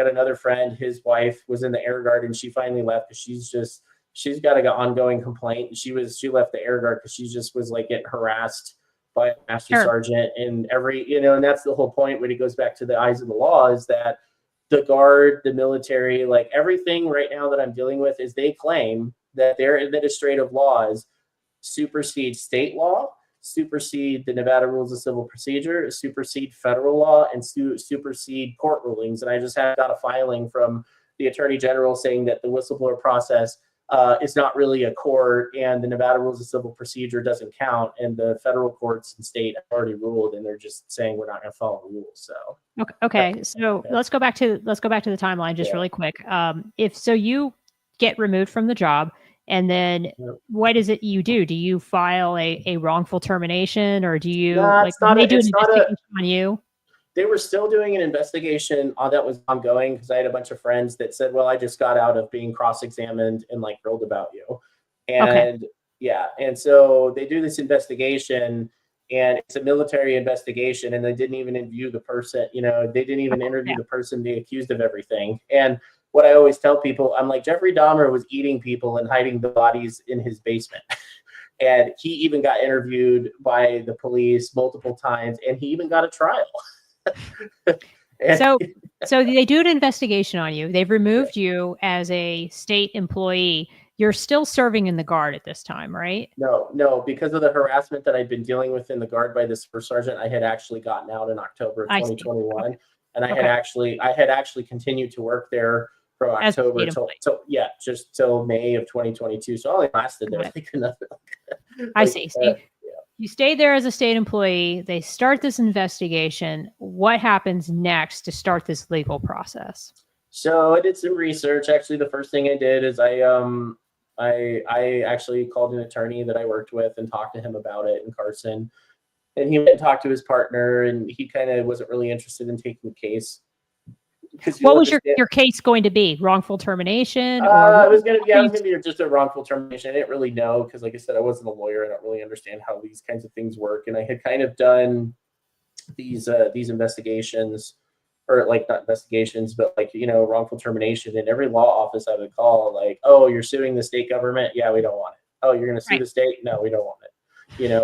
another friend, his wife was in the Air Guard, and she finally left because she's got an ongoing complaint. And she left the Air Guard because she just was like getting harassed by a master sergeant, and and that's the whole point when it goes back to the eyes of the law, is that the Guard, the military, like everything right now that I'm dealing with, is they claim that their administrative laws supersede state law, supersede the Nevada Rules of Civil Procedure, supersede federal law, and supersede court rulings. And I just got a filing from the Attorney General saying that the whistleblower process is not really a court, and the Nevada Rules of Civil Procedure doesn't count, and the federal courts and state have already ruled, and they're just saying we're not going to follow the rules. So let's go back to the timeline just really quick. If so, you get removed from the job, And then Yep. what is it you do? Do you file a wrongful termination, or do you No, like it's not they a, do an it's not a, investigation on you? they were still doing an investigation that was ongoing because I had a bunch of friends that said, well, I just got out of being cross-examined and like grilled about you. Okay. And yeah, and so they do this investigation and it's a military investigation and they didn't even interview the person, they didn't even interview Yeah. the person being accused of everything. And what I always tell people, I'm like, Jeffrey Dahmer was eating people and hiding the bodies in his basement. And he even got interviewed by the police multiple times and he even got a trial. So they do an investigation on you. They've removed you as a state employee. You're still serving in the Guard at this time, right? No, because of the harassment that I'd been dealing with in the Guard by this first sergeant, I had actually gotten out in October of I see. 2021, Okay. and I had actually continued to work there from As a October state employee. just till May of 2022. So I only lasted there Got like another. I see. So yeah. you stayed there as a state employee. They start this investigation. What happens next to start this legal process? So I did some research. Actually, the first thing I did is I actually called an attorney that I worked with and talked to him about it in Carson. And he went and talked to his partner, and he kind of wasn't really interested in taking the case. What was your case going to be? Wrongful termination? It was going to be just a wrongful termination. I didn't really know because, like I said, I wasn't a lawyer. I don't really understand how these kinds of things work. And I had kind of done these investigations, or like not investigations, but like, wrongful termination. In every law office I would call, like, oh, you're suing the state government? Yeah, we don't want it. Oh, you're going to sue the state? No, we don't want it.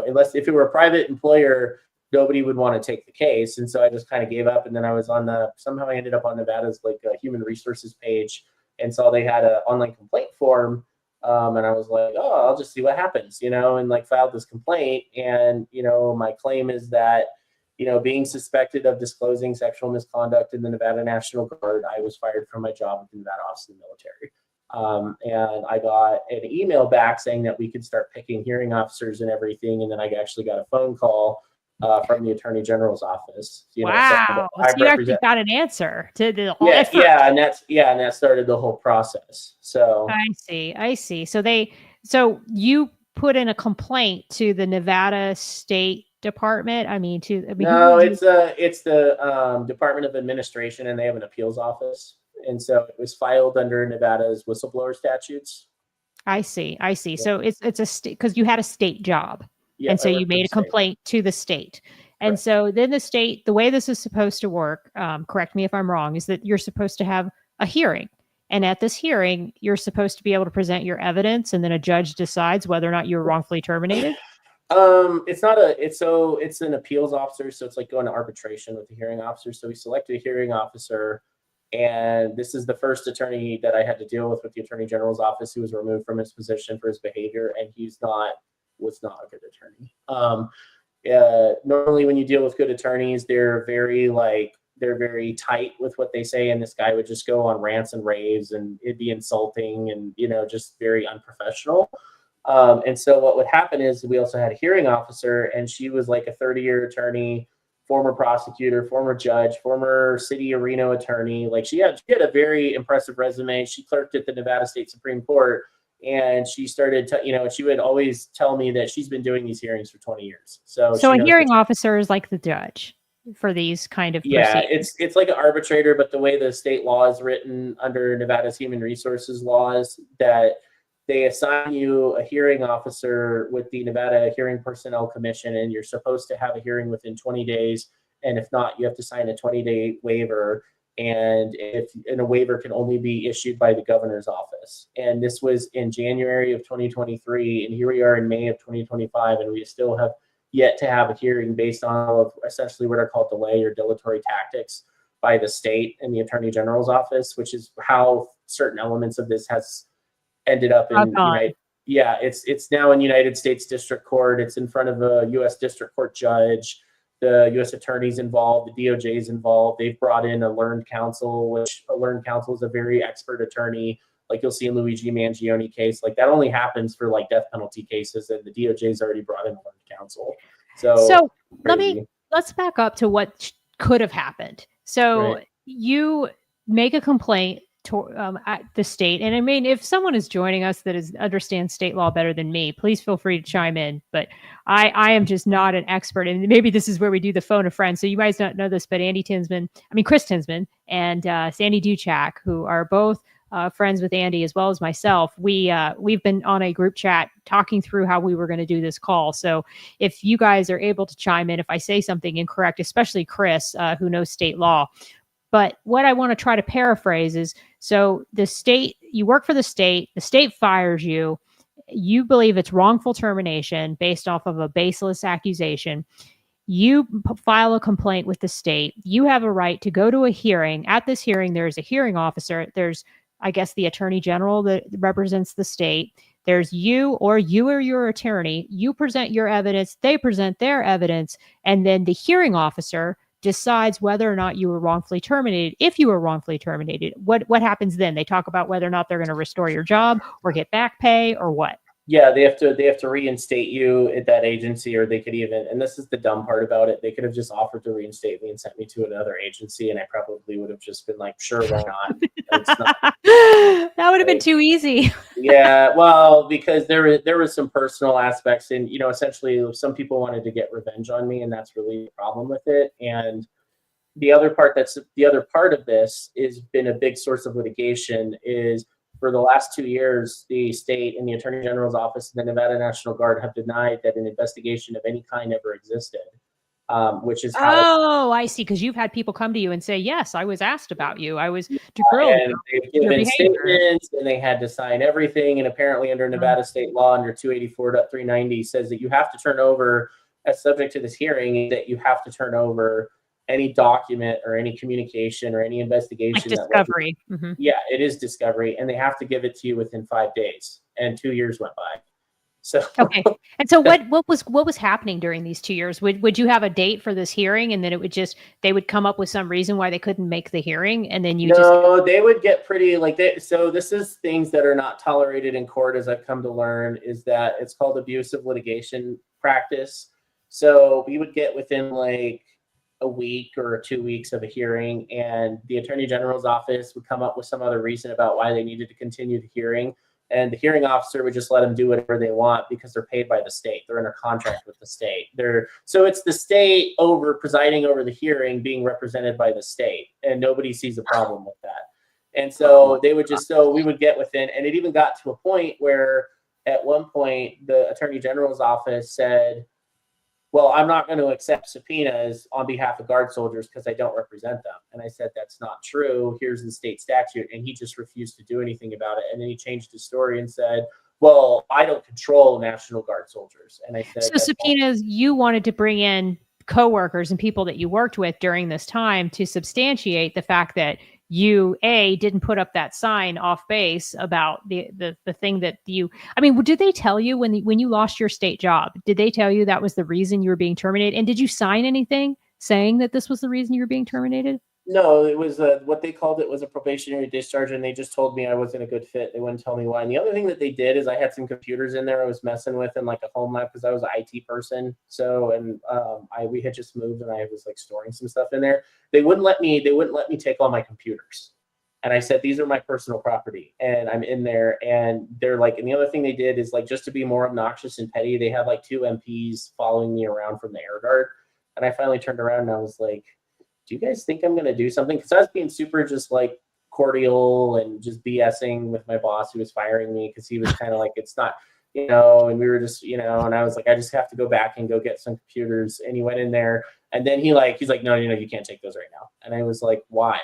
Unless if it were a private employer, nobody would want to take the case. And so I just kind of gave up. And then I was somehow I ended up on Nevada's like human resources page and saw they had an online complaint form. And I was like, oh, I'll just see what happens, and like filed this complaint. And, my claim is that, being suspected of disclosing sexual misconduct in the Nevada National Guard, I was fired from my job at the Nevada Office of the Military. And I got an email back saying that we could start picking hearing officers and everything. And then I actually got a phone call from the Attorney General's office. Wow! So you actually got an answer to the whole effort. and that started the whole process. So I see. So you put in a complaint to the Nevada State Department. No, it's the Department of Administration, and they have an appeals office. And so it was filed under Nevada's whistleblower statutes. I see. Yeah. So it's a state because you had a state job. Yeah, and so you made a complaint to the state. And right. So then the state, the way this is supposed to work, correct me if I'm wrong, is that you're supposed to have a hearing. And at this hearing, you're supposed to be able to present your evidence, and then a judge decides whether or not you're wrongfully terminated. It's an appeals officer. So it's like going to arbitration with the hearing officer. So we selected a hearing officer. And this is the first attorney that I had to deal with the Attorney General's office, who was removed from his position for his behavior. And was not a good attorney. Normally when you deal with good attorneys, they're very tight with what they say. And this guy would just go on rants and raves and it'd be insulting and, just very unprofessional. And so what would happen is we also had a hearing officer, and she was like a 30-year attorney, former prosecutor, former judge, former city of Reno attorney. Like she had a very impressive resume. She clerked at the Nevada State Supreme Court. And she started, she would always tell me that she's been doing these hearings for 20 years. So a hearing officer is like the judge for these kind of proceedings. It's like an arbitrator, but the way the state law is written under Nevada's human resources laws, that they assign you a hearing officer with the Nevada Hearing Personnel Commission, and you're supposed to have a hearing within 20 days. And if not, you have to sign a 20-day waiver. And a waiver can only be issued by the governor's office. And this was in January of 2023, and here we are in May of 2025, and we still have yet to have a hearing based on essentially what are called delay or dilatory tactics by the state and the Attorney General's office, which is how certain elements of this has ended up in it's now in United States District Court. It's in front of a U.S. District Court judge. The U.S. attorney's involved, the DOJ's involved. They've brought in a learned counsel, which a learned counsel is a very expert attorney. Like you'll see in Luigi Mangione case, like that only happens for like death penalty cases, and the DOJ's already brought in a learned counsel. So let's back up to what could have happened. So you make a complaint at the state. And I mean, if someone is joining us that understands state law better than me, please feel free to chime in. But I am just not an expert. And maybe this is where we do the phone a friend. So you guys don't know this, but Chris Tinsman and Sandy Duchak, who are both friends with Andy as well as myself, we've been on a group chat talking through how we were going to do this call. So if you guys are able to chime in, if I say something incorrect, especially Chris, who knows state law. But what I want to try to paraphrase is, so the state, you work for the state fires you, you believe it's wrongful termination based off of a baseless accusation. You file a complaint with the state. You have a right to go to a hearing. At this hearing, there's a hearing officer. There's, I guess, the attorney general that represents the state. There's you or your attorney. You present your evidence. They present their evidence. And then the hearing officer decides whether or not you were wrongfully terminated. If you were wrongfully terminated, what happens then? They talk about whether or not they're going to restore your job or get back pay or what. Yeah, they have to reinstate you at that agency, or they could even, and this is the dumb part about it, they could have just offered to reinstate me and sent me to another agency, and I probably would have just been like, sure, why not? It's not that would have been too easy. Yeah, well, because there was some personal aspects, and essentially some people wanted to get revenge on me, and that's really the problem with it. And the other part of this has been a big source of litigation is, for the last 2 years, the state and the Attorney General's office and the Nevada National Guard have denied that an investigation of any kind ever existed, which is how. Oh, I see. Because you've had people come to you and say, yes, I was asked about you. I was grilled. And they've given statements, and they had to sign everything. And apparently under Nevada state law, under 284.390, says that you have to turn over, as subject to this hearing, that you have to turn over any document or any communication or any investigation. Like discovery. Yeah, it is discovery, and they have to give it to you within 5 days. And 2 years went by. So okay. And so what was happening during these 2 years? Would you have a date for this hearing, and then they would come up with some reason why they couldn't make the hearing, and then they would get pretty so this is things that are not tolerated in court, as I've come to learn, is that it's called abusive litigation practice. So we would get within like a week or 2 weeks of a hearing, and the Attorney General's office would come up with some other reason about why they needed to continue the hearing. And the hearing officer would just let them do whatever they want because they're paid by the state. They're under contract with the state. So it's the state presiding over the hearing, being represented by the state, and nobody sees a problem with that. And so we would get within, and it even got to a point where at one point the Attorney General's office said, well, I'm not going to accept subpoenas on behalf of Guard soldiers because I don't represent them. And I said, that's not true. Here's the state statute. And he just refused to do anything about it. And then he changed his story and said, well, I don't control National Guard soldiers. And I said, so subpoenas, you wanted to bring in coworkers and people that you worked with during this time to substantiate the fact that you didn't put up that sign off base about the thing that did they tell you when you lost your state job, did they tell you that was the reason you were being terminated? And did you sign anything saying that this was the reason you were being terminated? No, it was what they called it was a probationary discharge, and they just told me I wasn't a good fit. They wouldn't tell me why. And the other thing that they did is I had some computers in there I was messing with in like a home lab because I was an IT person. So, and we had just moved, and I was like storing some stuff in there. They wouldn't let me take all my computers. And I said, these are my personal property, and I'm in there. And they're like, and the other thing they did is like, just to be more obnoxious and petty, they had like 2 MPs following me around from the Air Guard. And I finally turned around and I was like, do you guys think I'm going to do something? Because I was being super just like cordial and just BSing with my boss who was firing me because he was kind of like, it's not, and we were just, and I was like, I just have to go back and go get some computers. And he went in there, and then he's like, no, you can't take those right now. And I was like, why?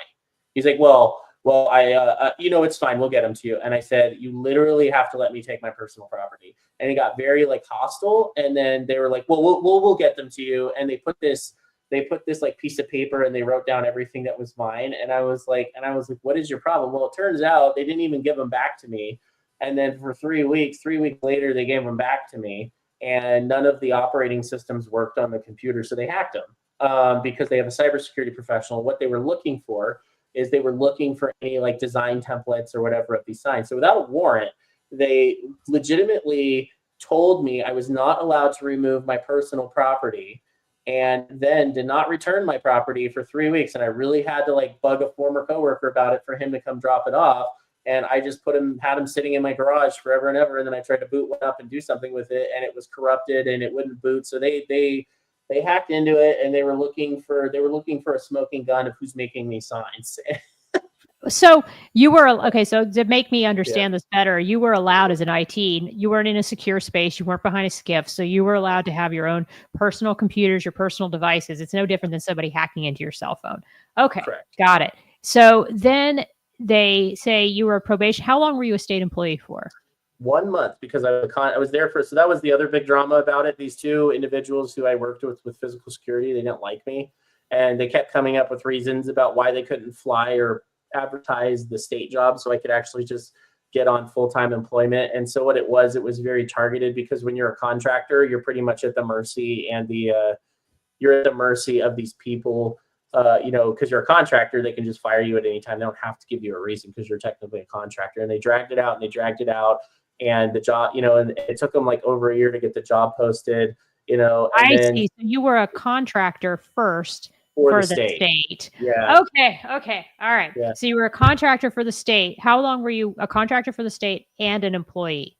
He's like, well, it's fine. We'll get them to you. And I said, you literally have to let me take my personal property. And he got very like hostile. And then they were like, well, we'll get them to you. And they put this like piece of paper, and they wrote down everything that was mine. And I was like, what is your problem? Well, it turns out they didn't even give them back to me. And then for 3 weeks later, they gave them back to me, and none of the operating systems worked on the computer. So they hacked them because they have a cybersecurity professional. What they were looking for is they were looking for any like design templates or whatever of these signs. So without a warrant, they legitimately told me I was not allowed to remove my personal property and then did not return my property for 3 weeks. And I really had to like bug a former coworker about it for him to come drop it off. And I just had him sitting in my garage forever and ever. And then I tried to boot one up and do something with it, and it was corrupted and it wouldn't boot. So they hacked into it, and they were looking for a smoking gun of who's making these signs. So you were, okay, so to make me understand this better, you were allowed as an IT, you weren't in a secure space, you weren't behind a skiff, so you were allowed to have your own personal computers, your personal devices. It's no different than somebody hacking into your cell phone. Okay, Correct. Got it. So then they say you were a probation. How long were you a state employee for? 1 month, because I was there for, so that was the other big drama about it. These two individuals who I worked with physical security, they didn't like me, and they kept coming up with reasons about why they couldn't fly or advertise the state job so I could actually just get on full-time employment. And so what it was very targeted, because when you're a contractor, you're pretty much at the mercy and you're at the mercy of these people, because you're a contractor, they can just fire you at any time. They don't have to give you a reason because you're technically a contractor. And they dragged it out. And the job, and it took them like over a year to get the job posted, and I then see. So you were a contractor first for the state. state. Yeah. Okay. All right. Yeah. So you were a contractor for the state. How long were you a contractor for the state and an employee?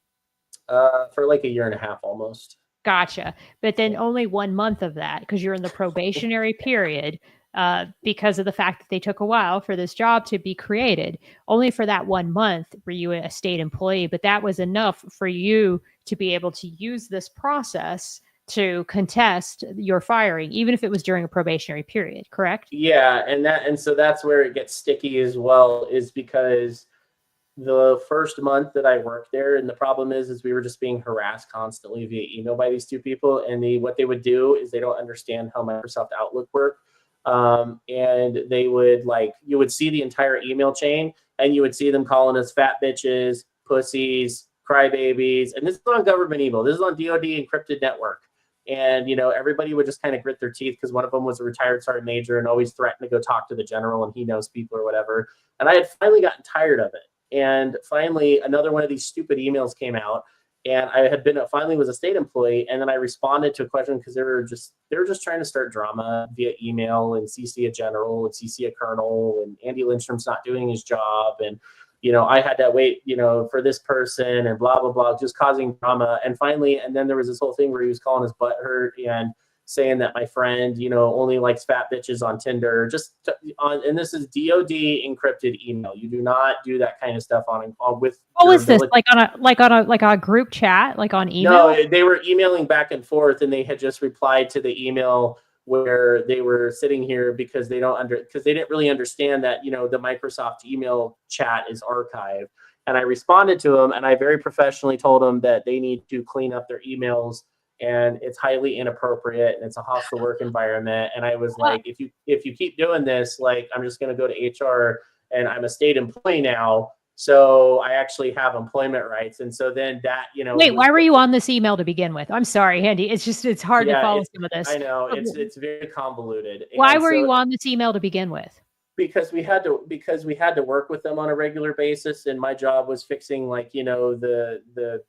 For like a year and a half almost. Gotcha. But then only 1 month of that, because you're in the probationary period, because of the fact that they took a while for this job to be created. Only for that 1 month were you a state employee, but that was enough for you to be able to use this process to contest your firing, even if it was during a probationary period, correct? Yeah, and so that's where it gets sticky as well, is because the first month that I worked there, and the problem is we were just being harassed constantly via email by these two people, and what they would do is they don't understand how Microsoft Outlook worked, and they would you would see the entire email chain, and you would see them calling us fat bitches, pussies, crybabies, and this is on government email. This is on DoD encrypted network. And, everybody would just kind of grit their teeth, because one of them was a retired sergeant major and always threatened to go talk to the general, and he knows people or whatever. And I had finally gotten tired of it. And finally, another one of these stupid emails came out, and I had finally was a state employee. And then I responded to a question, because they were just trying to start drama via email and CC a general and CC a colonel, and Andy Lindstrom's not doing his job. And, I had to wait, for this person and blah, blah, blah, just causing drama. And finally, and then there was this whole thing where he was calling his butt hurt and saying that my friend, only likes fat bitches on Tinder, and this is DoD encrypted email. You do not do that kind of stuff with. What was this? Like on a group chat, like on email? No, they were emailing back and forth, and they had just replied to the email where they were sitting here because they didn't really understand that, the Microsoft email chat is archived. And I responded to them, and I very professionally told them that they need to clean up their emails, and it's highly inappropriate, and it's a hostile work environment. And I was like, if you keep doing this, I'm just going to go to HR, and I'm a state employee now, so I actually have employment rights. And so then that, Wait, why were you on this email to begin with? I'm sorry, Andy. It's hard to follow some of this. I know it's very convoluted. Why were you on this email to begin with? Because we had to work with them on a regular basis, and my job was fixing the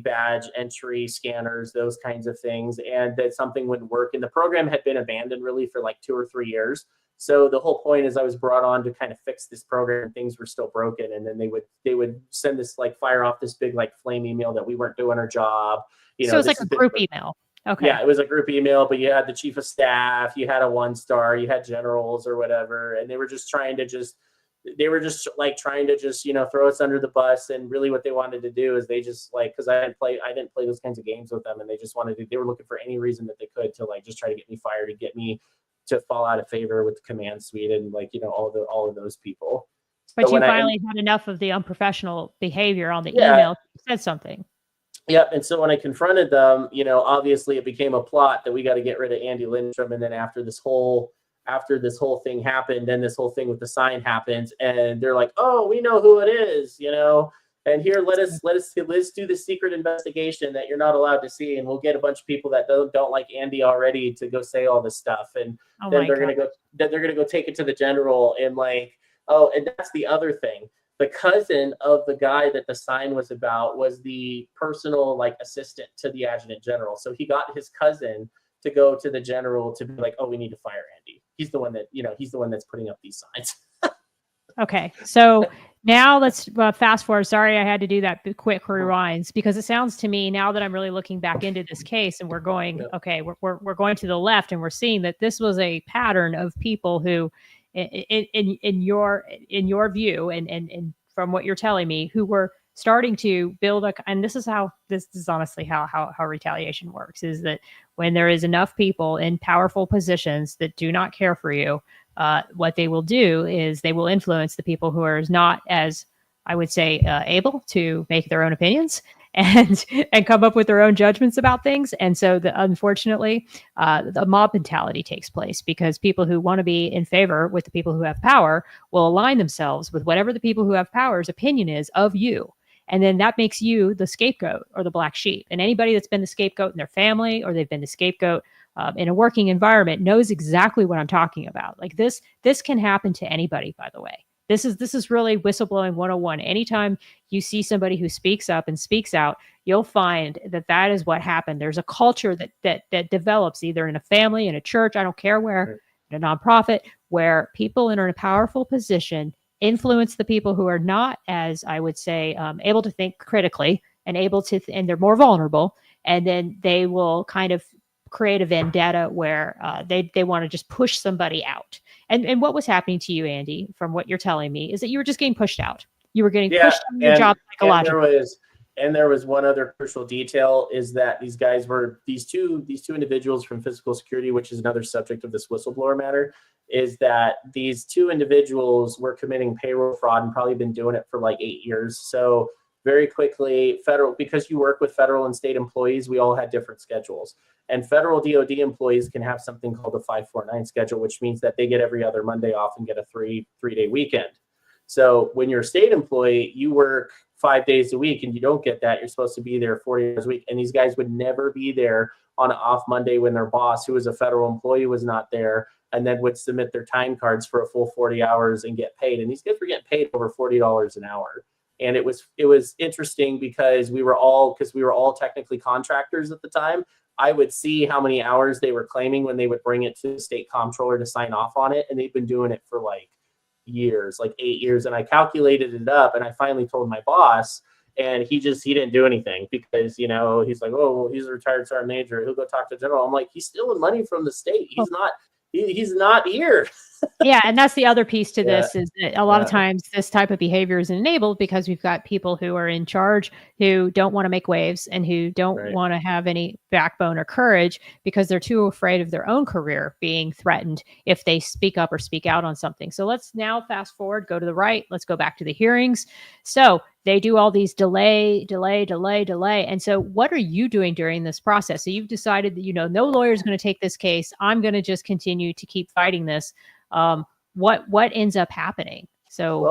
badge entry scanners, those kinds of things, and that something wouldn't work. And the program had been abandoned really for 2 or 3 years. So the whole point is I was brought on to kind of fix this program. Things were still broken, and then they would send this fire off this big flame email that we weren't doing our job. So it's like a group email. Okay. Yeah, it was a group email, but you had the chief of staff, you had a 1-star, you had generals or whatever, and they were just trying to throw us under the bus. And really what they wanted to do is they just because I didn't play those kinds of games with them, and they were looking for any reason that they could to just try to get me fired, to get me to fall out of favor with the command suite and all of those people. But you finally had enough of the unprofessional behavior on the email. You said something. Yep. And so when I confronted them, obviously it became a plot that we got to get rid of Andy Lindstrom. And then after this whole thing happened, then this whole thing with the sign happens, and they're like, "Oh, we know who it is, and here, let's do the secret investigation that you're not allowed to see, and we'll get a bunch of people that don't like Andy already to go say all this stuff, and then they're gonna go take it to the general, and and that's the other thing. The cousin of the guy that the sign was about was the personal assistant to the adjutant general, so he got his cousin to go to the general to be like, oh, we need to fire Andy. He's the one that, he's the one that's putting up these signs. Okay. So now let's fast forward. Sorry, I had to do that quick rewinds because it sounds to me now that I'm really looking back into this case and we're going, okay, we're going to the left and we're seeing that this was a pattern of people who in your view and from what you're telling me, who were starting to build and this is honestly how retaliation works, is that when there is enough people in powerful positions that do not care for you, what they will do is they will influence the people who are not as, I would say, able to make their own opinions and come up with their own judgments about things. And so unfortunately, the mob mentality takes place because people who want to be in favor with the people who have power will align themselves with whatever the people who have power's opinion is of you. And then that makes you the scapegoat or the black sheep. And anybody that's been the scapegoat in their family or they've been the scapegoat in a working environment knows exactly what I'm talking about. Like this can happen to anybody, by the way. This is really whistleblowing 101. Anytime you see somebody who speaks up and speaks out, you'll find that is what happened. There's a culture that develops either in a family, in a church, I don't care where, in a nonprofit, where people in a powerful position influence the people who are not as, I would say, able to think critically and and they're more vulnerable. And then they will kind of create a vendetta where they want to just push somebody out. And what was happening to you, Andy, from what you're telling me, is that you were just getting pushed out. You were getting pushed from your job psychologically. And there was one other crucial detail, is that these guys were these two individuals from physical security, which is another subject of this whistleblower matter, is that these two individuals were committing payroll fraud and probably been doing it for like 8 years. So very quickly, because you work with federal and state employees, we all had different schedules. And federal DOD employees can have something called a 549 schedule, which means that they get every other Monday off and get a three-day weekend. So when you're a state employee, you work 5 days a week and you don't get that. You're supposed to be there 40 hours a week. And these guys would never be there on an off Monday when their boss, who was a federal employee, was not there, and then would submit their time cards for a full 40 hours and get paid. And these guys were getting paid over $40 an hour. And it was interesting because we were all technically contractors at the time. I would see how many hours they were claiming when they would bring it to the state comptroller to sign off on it. And they've been doing it for like years, like 8 years. And I calculated it up and I finally told my boss, and he didn't do anything because, he's like, oh, well, he's a retired sergeant major. He'll go talk to the general. I'm like, he's stealing money from the state. He's not here. Yeah. And that's the other piece to this, is that a lot of times this type of behavior is enabled because we've got people who are in charge who don't want to make waves and who don't want to have any backbone or courage because they're too afraid of their own career being threatened if they speak up or speak out on something. So let's now fast forward, go to the right. Let's go back to the hearings. So they do all these delay. And so what are you doing during this process? So you've decided that, no lawyer is going to take this case. I'm going to just continue to keep fighting this. What ends up happening? So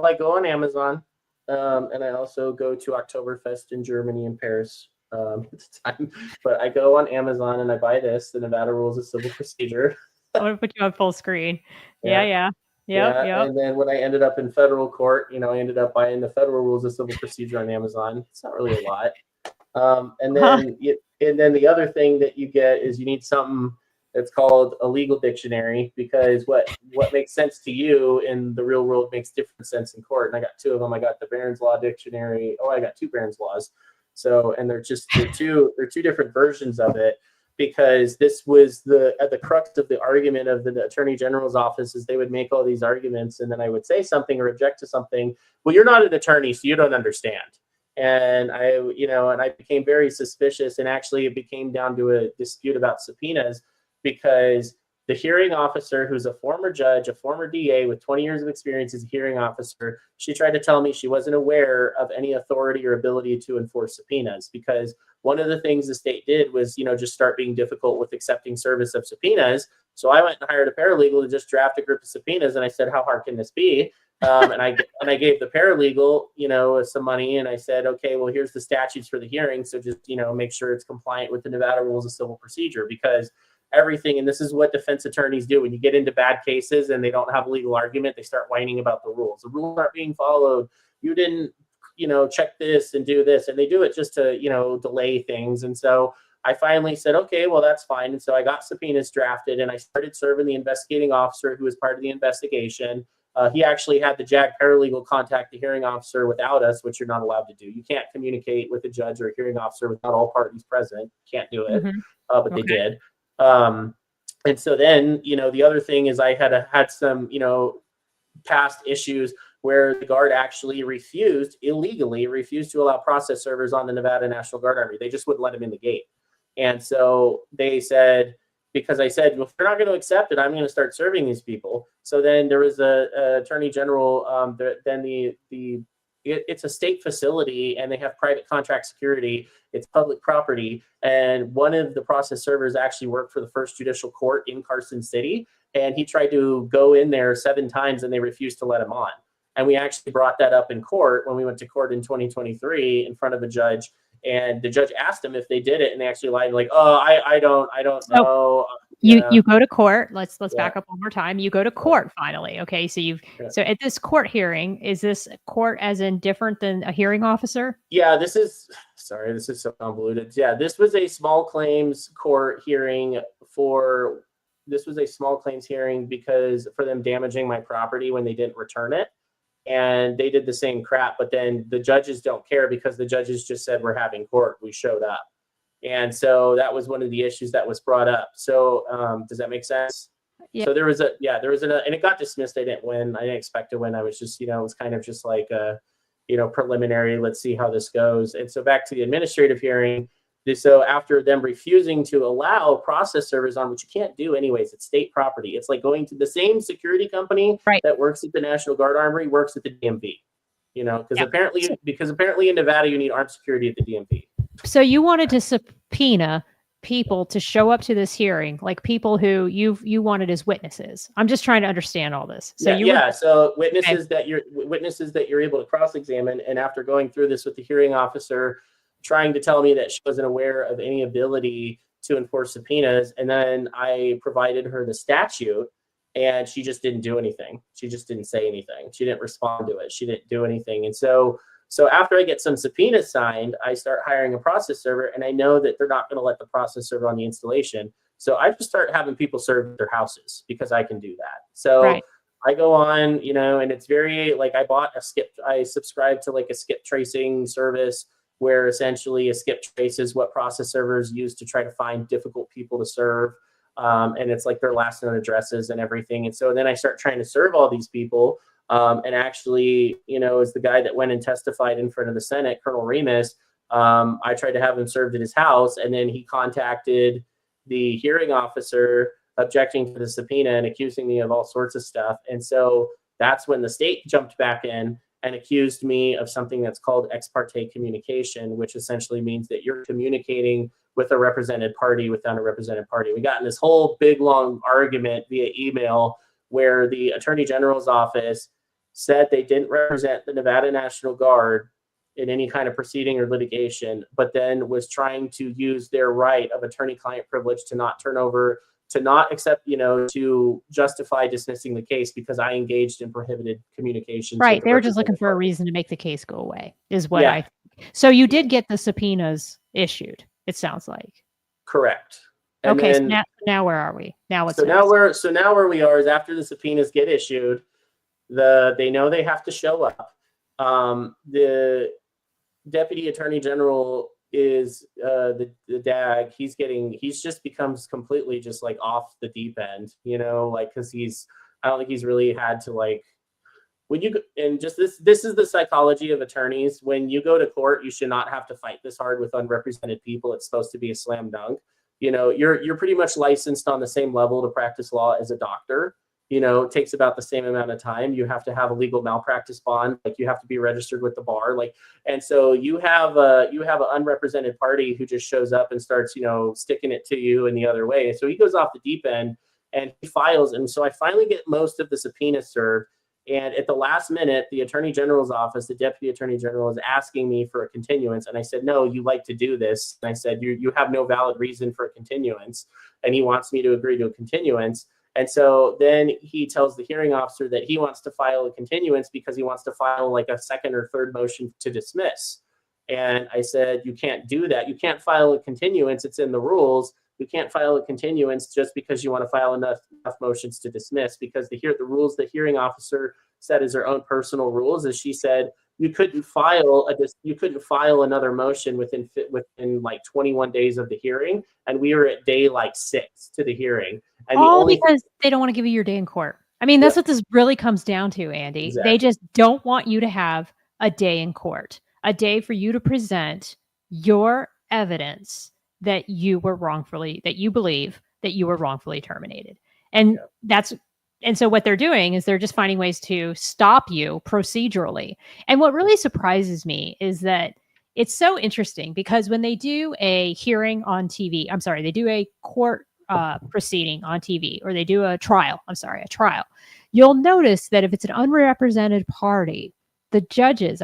I go on Amazon, and I also go to Oktoberfest in Germany and Paris at the time. But I go on Amazon and I buy the Nevada Rules of Civil Procedure. I want to put you on full screen. Yeah. And then when I ended up in federal court, I ended up buying the Federal Rules of Civil Procedure on Amazon. It's not really a lot. And then the other thing that you get is you need something that's called a legal dictionary, because what makes sense to you in the real world makes different sense in court. And I got two of them. I got the Barron's Law Dictionary. I got two Barron's Laws. So, and they're two different versions of it, because this was at the crux of the argument of the Attorney General's office, is they would make all these arguments and then I would say something or object to something. Well, you're not an attorney, so you don't understand. And I became very suspicious, and actually it became down to a dispute about subpoenas, because the hearing officer, who's a former judge, a former DA with 20 years of experience as a hearing officer, she tried to tell me she wasn't aware of any authority or ability to enforce subpoenas, because one of the things the state did was, just start being difficult with accepting service of subpoenas. So I went and hired a paralegal to just draft a group of subpoenas, and I said, how hard can this be? And I gave the paralegal, some money, and I said, okay, well, here's the statutes for the hearing. So just, make sure it's compliant with the Nevada Rules of Civil Procedure, because everything, and this is what defense attorneys do when you get into bad cases and they don't have a legal argument, they start whining about the rules. The rules aren't being followed. You didn't, check this and do this, and they do it just to, delay things. And so I finally said, okay, well, that's fine. And so I got subpoenas drafted, and I started serving the investigating officer who was part of the investigation. He actually had the JAG paralegal contact the hearing officer without us, which you're not allowed to do. You can't communicate with a judge or a hearing officer without all parties present. Can't do it, but they did. And so then, the other thing is I had some, past issues where the Guard actually illegally refused to allow process servers on the Nevada National Guard Army. They just wouldn't let them in the gate. And so they said, because I said, well, if you're not going to accept it, I'm going to start serving these people. So then there was a attorney general, it's a state facility and they have private contract security. It's public property. And one of the process servers actually worked for the first judicial court in Carson City. And he tried to go in there 7 times and they refused to let him on. And we actually brought that up in court when we went to court in 2023 in front of a judge. And the judge asked them if they did it, and they actually lied, like, "Oh, I don't know." You go to court. Let's back up one more time. You go to court finally. Okay, so so at this court hearing, is this court as in different than a hearing officer? Yeah, this is so convoluted. Yeah, this was a small claims court hearing because for them damaging my property when they didn't return it. And they did the same crap, but then the judges don't care because the judges just said, we're having court. We showed up. And so that was one of the issues that was brought up. So does that make sense? Yeah. So there was and it got dismissed. I didn't win. I didn't expect to win. I was just, it was kind of just like preliminary. Let's see how this goes. And so back to the administrative hearing. So after them refusing to allow process servers on, which you can't do anyways, it's state property. It's like going to the same security company that works at the National Guard Armory works at the DMV, because apparently in Nevada, you need armed security at the DMV. So you wanted to subpoena people to show up to this hearing, like people who you wanted as witnesses. I'm just trying to understand all this. So so witnesses that you're able to cross-examine. And after going through this with the hearing officer, trying to tell me that she wasn't aware of any ability to enforce subpoenas. And then I provided her the statute and she just didn't do anything. She just didn't say anything. She didn't respond to it. She didn't do anything. And so after I get some subpoenas signed, I start hiring a process server, and I know that they're not going to let the process server on the installation. So I just start having people serve at their houses because I can do that. So I go on, and it's very like I subscribe to like a skip tracing service, where essentially a skip trace is what process servers use to try to find difficult people to serve. And it's like their last known addresses and everything. And so then I start trying to serve all these people. And actually, as the guy that went and testified in front of the Senate, Colonel Remus, I tried to have him served at his house. And then he contacted the hearing officer objecting to the subpoena and accusing me of all sorts of stuff. And so that's when the state jumped back in and accused me of something that's called Exparte Communication, which essentially means that you're communicating with a represented party without a represented party. We got in this whole big, long argument via email where the Attorney General's office said they didn't represent the Nevada National Guard in any kind of proceeding or litigation, but then was trying to use their right of attorney-client privilege to not turn over, to not accept, to justify dismissing the case because I engaged in prohibited communication. Right. They were just looking for a reason to make the case go away, is what I think. So you did get the subpoenas issued, it sounds like. Correct. And okay, then, so now where are we? Now what's now where we are is after the subpoenas get issued, they know they have to show up. The Deputy Attorney General is the DAG. He's just becomes completely just like off the deep end, because I don't think he's really had to like, when you and just this is the psychology of attorneys. When you go to court, you should not have to fight this hard with unrepresented people. It's supposed to be a slam dunk. You're pretty much licensed on the same level to practice law as a doctor. It takes about the same amount of time. You have to have a legal malpractice bond. Like you have to be registered with the bar. And so you have an unrepresented party who just shows up and starts, sticking it to you in the other way. And so he goes off the deep end and he files. And so I finally get most of the subpoenas served. And at the last minute, the Attorney General's office, the Deputy Attorney General, is asking me for a continuance. And I said, no, you like to do this. And I said, you have no valid reason for a continuance. And he wants me to agree to a continuance. And so then he tells the hearing officer that he wants to file a continuance because he wants to file like a second or third motion to dismiss. And I said, you can't do that. You can't file a continuance. It's in the rules. You can't file a continuance just because you want to file enough motions to dismiss, because the rules the hearing officer set as her own personal rules, as she said, you couldn't file another motion within like 21 days of the hearing, and we were at day like 6 to the hearing. And all because they don't want to give you your day in court. I mean, that's what this really comes down to, Andy. Exactly. They just don't want you to have a day in court, a day for you to present your evidence that you believe that you were wrongfully terminated. And so what they're doing is they're just finding ways to stop you procedurally. And what really surprises me is that it's so interesting, because when they do a hearing on TV, they do a court proceeding on TV, or they do a trial, you'll notice that if it's an unrepresented party, the judges,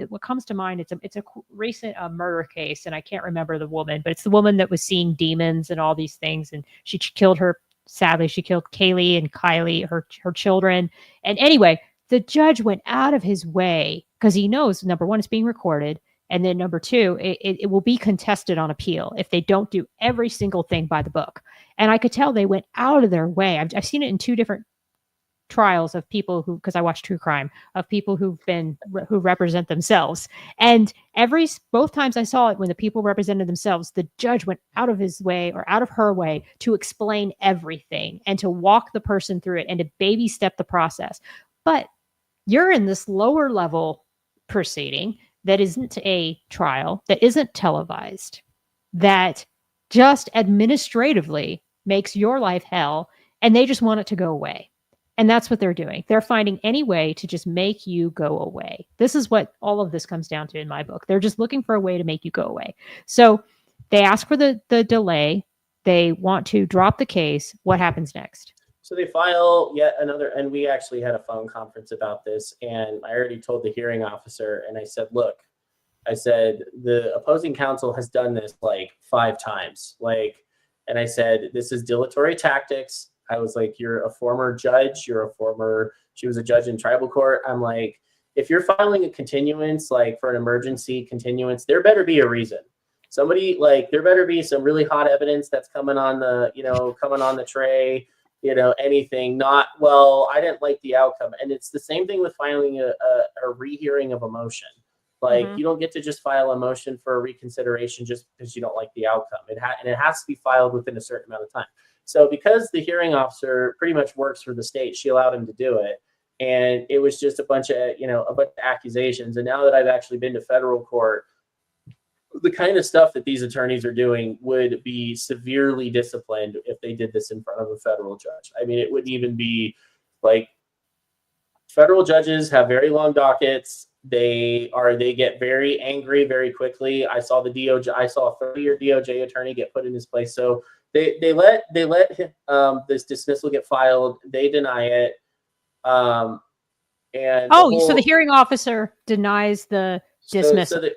what comes to mind, it's a recent murder case, and I can't remember the woman, but it's the woman that was seeing demons and all these things, and she killed sadly, she killed Kaylee and Kylie, her children. And anyway, the judge went out of his way, because he knows, number one, it's being recorded, and then number two, it will be contested on appeal if they don't do every single thing by the book. And I could tell they went out of their way. I've seen it in 2 different trials of people who, because I watch true crime, of people who represent themselves. And both times I saw it, when the people represented themselves, the judge went out of his way, or out of her way, to explain everything and to walk the person through it and to baby step the process. But you're in this lower level proceeding that isn't a trial, that isn't televised, that just administratively makes your life hell, and they just want it to go away. And that's what they're doing. They're finding any way to just make you go away. This is what all of this comes down to in my book. They're just looking for a way to make you go away. So they ask for the delay. They want to drop the case. What happens next? So they file yet another, and we actually had a phone conference about this, and I already told the hearing officer, and I said, look, the opposing counsel has done this like 5 times. And I said, this is dilatory tactics. I was like, you're a former judge. She was a judge in tribal court. I'm like, if you're filing a continuance, like for an emergency continuance, there better be a reason. There better be some really hot evidence that's coming on the tray, anything, not, well, I didn't like the outcome. And it's the same thing with filing a rehearing of a motion. You don't get to just file a motion for a reconsideration just because you don't like the outcome. It has to be filed within a certain amount of time. So because the hearing officer pretty much works for the state, she allowed him to do it. And it was just a bunch of accusations. And now that I've actually been to federal court, the kind of stuff that these attorneys are doing would be severely disciplined if they did this in front of a federal judge. It wouldn't even be federal judges have very long dockets. They get very angry very quickly. I saw a 30-year DOJ attorney get put in his place. So they let this dismissal get filed. They deny it. So the hearing officer denies the dismissal. And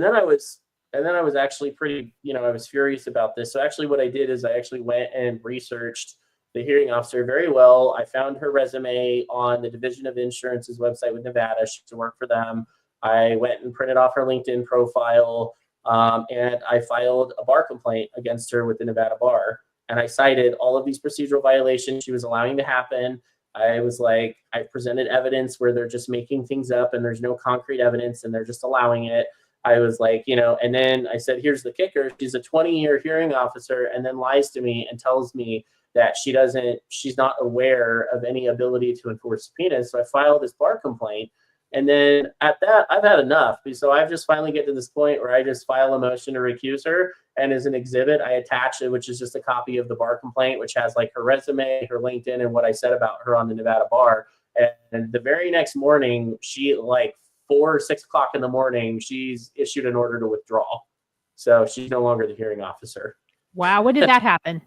then I was actually pretty, I was furious about this. So actually what I did is I actually went and researched the hearing officer very well. I found her resume on the Division of Insurance's website with Nevada. She used to work for them. I went and printed off her LinkedIn profile, and I filed a bar complaint against her with the Nevada Bar. And I cited all of these procedural violations she was allowing to happen. I was like, I presented evidence where they're just making things up and there's no concrete evidence and they're just allowing it. I was like, and then I said, here's the kicker. She's a 20-year hearing officer and then lies to me and tells me that she's not aware of any ability to enforce subpoenas. So I filed this bar complaint. And then at that, I've had enough. So I've just finally get to this point where I just file a motion to recuse her. And as an exhibit, I attach it, which is just a copy of the bar complaint, which has like her resume, her LinkedIn, and what I said about her on the Nevada Bar. And the very next morning, she 4 or 6 o'clock in the morning, she's issued an order to withdraw. So she's no longer the hearing officer. Wow. When did that happen?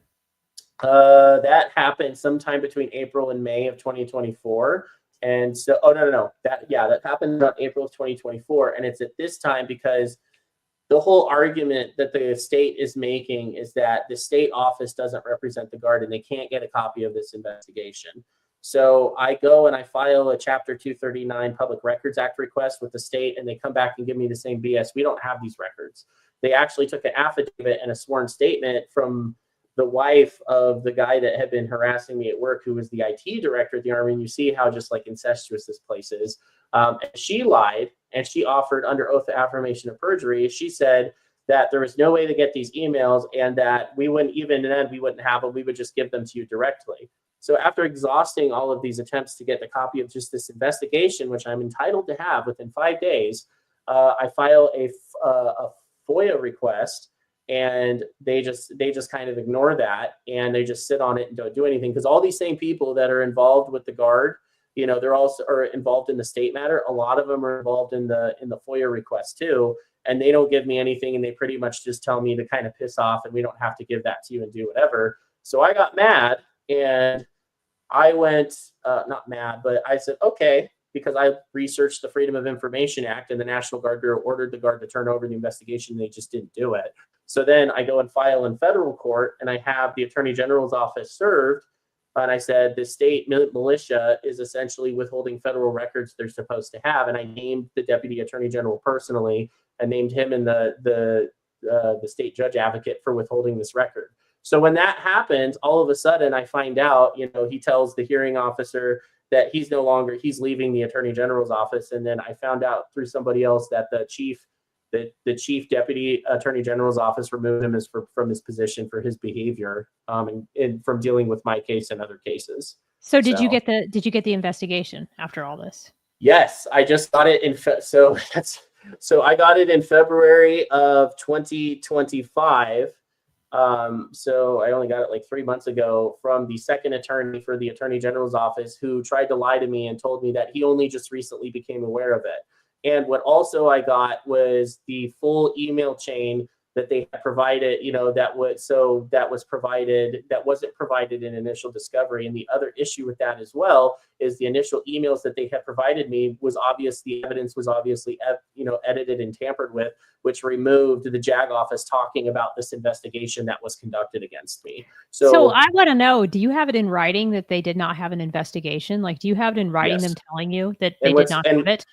That happened sometime between April and May of 2024. And so, that happened on April of 2024. And it's at this time because the whole argument that the state is making is that the state office doesn't represent the guard and they can't get a copy of this investigation. So I go and I file a Chapter 239 Public Records Act request with the state, and they come back and give me the same BS. We don't have these records. They actually took an affidavit and a sworn statement from the wife of the guy that had been harassing me at work, who was the IT director at the Army. And you see how just like incestuous this place is. And she lied, and she offered under oath of affirmation of perjury. She said that there was no way to get these emails, and that we wouldn't have them. We would just give them to you directly. So after exhausting all of these attempts to get the copy of just this investigation, which I'm entitled to have within 5 days, I file a FOIA request, and they just kind of ignore that, and they just sit on it and don't do anything, because all these same people that are involved with the Guard, they're also are involved in the state matter. A lot of them are involved in the FOIA request too, and they don't give me anything, and they pretty much just tell me to kind of piss off, and we don't have to give that to you and do whatever. So I got mad, and I went not mad, but I said okay, because I researched the Freedom of Information Act, and the National Guard Bureau ordered the Guard to turn over the investigation. And they just didn't do it. So then I go and file in federal court, and I have the Attorney General's office served. And I said the state militia is essentially withholding federal records they're supposed to have. And I named the Deputy Attorney General personally, and named him and the state judge advocate for withholding this record. So when that happens, all of a sudden I find out, he tells the hearing officer that he's leaving the Attorney General's office. And then I found out through somebody else that the chief Deputy Attorney General's office removed him from his position for his behavior, and from dealing with my case and other cases. So did you get the investigation after all this? Yes, I just got it so I got it in February of 2025. So I only got it like 3 months ago from the second attorney for the Attorney General's office, who tried to lie to me and told me that he only just recently became aware of it. And what also I got was the full email chain that they had provided, that wasn't provided in initial discovery. And the other issue with that as well is the initial emails that they had provided me the evidence was obviously, edited and tampered with, which removed the JAG office talking about this investigation that was conducted against me. So I want to know, do you have it in writing that they did not have an investigation? Like, do you have it in writing, yes, them telling you that they did not have it?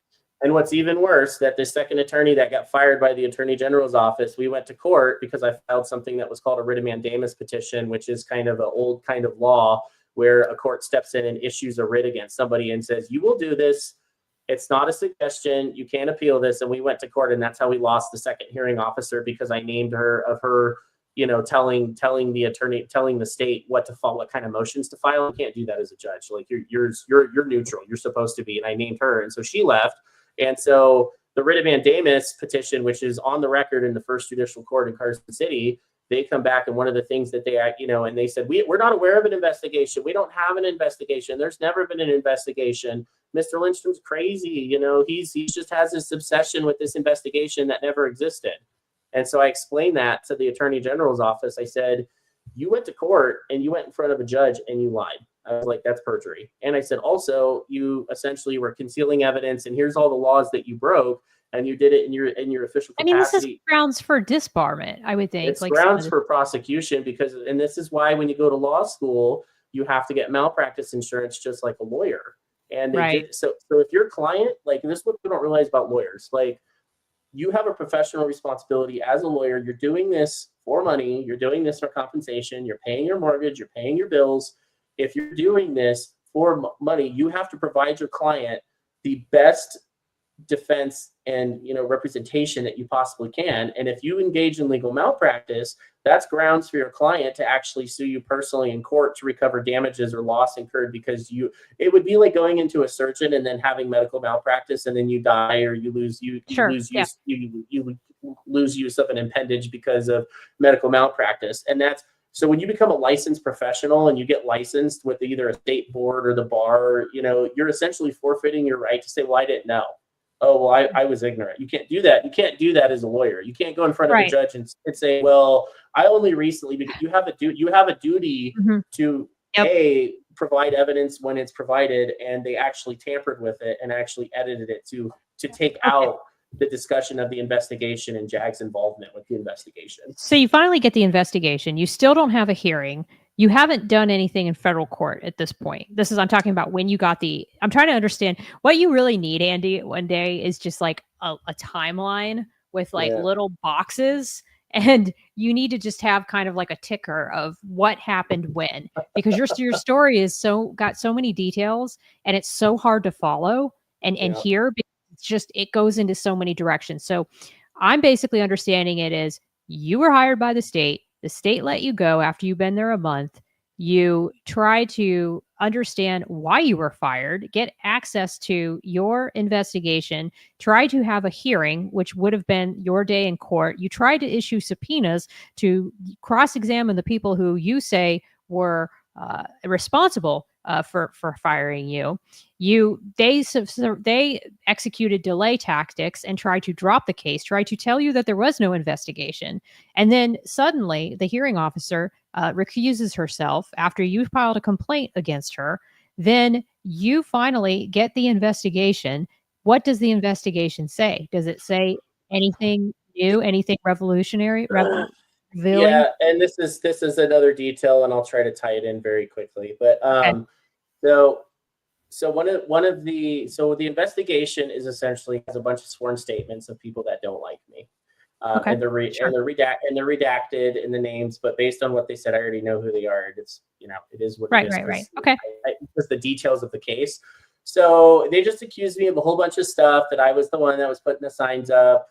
And what's even worse, that the second attorney that got fired by the Attorney General's office, we went to court because I filed something that was called a writ of mandamus petition, which is kind of an old kind of law where a court steps in and issues a writ against somebody and says, you will do this. It's not a suggestion. You can't appeal this. And we went to court, and that's how we lost the second hearing officer, because I named her of her, telling the state what to file, what kind of motions to file. You can't do that as a judge. Like you're neutral. You're supposed to be. And I named her, and so she left. And so the writ of mandamus petition, which is on the record in the First Judicial Court in Carson City, they come back, and one of the things that they, and they said, we're not aware of an investigation. We don't have an investigation. There's never been an investigation. Mr. Lindstrom's crazy. He just has this obsession with this investigation that never existed. And so I explained that to the Attorney General's office. I said, you went to court and you went in front of a judge and you lied. I was like, that's perjury. And I said, also, you essentially were concealing evidence, and here's all the laws that you broke, and you did it in your official capacity. This is grounds for disbarment, I would think. It's grounds for prosecution, and this is why when you go to law school, you have to get malpractice insurance just like a lawyer. And so if your client, like, this is what people don't realize about lawyers, like, you have a professional responsibility as a lawyer. You're doing this for money. You're doing this for compensation. You're paying your mortgage. You're paying your bills. If you're doing this for money, you have to provide your client the best defense and representation that you possibly can. And if you engage in legal malpractice, that's grounds for your client to actually sue you personally in court to recover damages or loss incurred, because it would be like going into a surgeon and then having medical malpractice, and then you die, or you lose use of an appendage because of medical malpractice. And that's so when you become a licensed professional and you get licensed with either a state board or the bar, you're essentially forfeiting your right to say, well, I didn't know. Oh, well, I was ignorant. You can't do that. You can't do that as a lawyer. You can't go in front of a judge and say, well, I only recently, because you have a duty to provide evidence when it's provided, and they actually tampered with it and actually edited it to take out the discussion of the investigation and JAG's involvement with the investigation. So you finally get the investigation. You still don't have a hearing. you haven't done anything in federal court at this point. I'm talking about when you got I'm trying to understand what you really need, Andy, one day is just like a timeline with like little boxes. And you need to just have kind of like a ticker of what happened when, because your story is got so many details and it's so hard to follow and hear, because it's just, it goes into so many directions. So I'm basically understanding it as you were hired by the state let you go after you've been there a month. You try to understand why you were fired, get access to your investigation, try to have a hearing, which would have been your day in court. You try to issue subpoenas to cross-examine the people who you say were responsible for firing you. They executed delay tactics and tried to drop the case, tried to tell you that there was no investigation. And then suddenly the hearing officer recuses herself after you filed a complaint against her. Then you finally get the investigation. What does the investigation say? Does it say anything new, anything revolutionary? Yeah, and this is another detail, and I'll try to tie it in very quickly. But so the investigation is essentially has a bunch of sworn statements of people that don't like me, and they're redacted in the names, but based on what they said, I already know who they are. It's it is what it is. Right. Okay. Just the details of the case. So they just accused me of a whole bunch of stuff, that I was the one that was putting the signs up,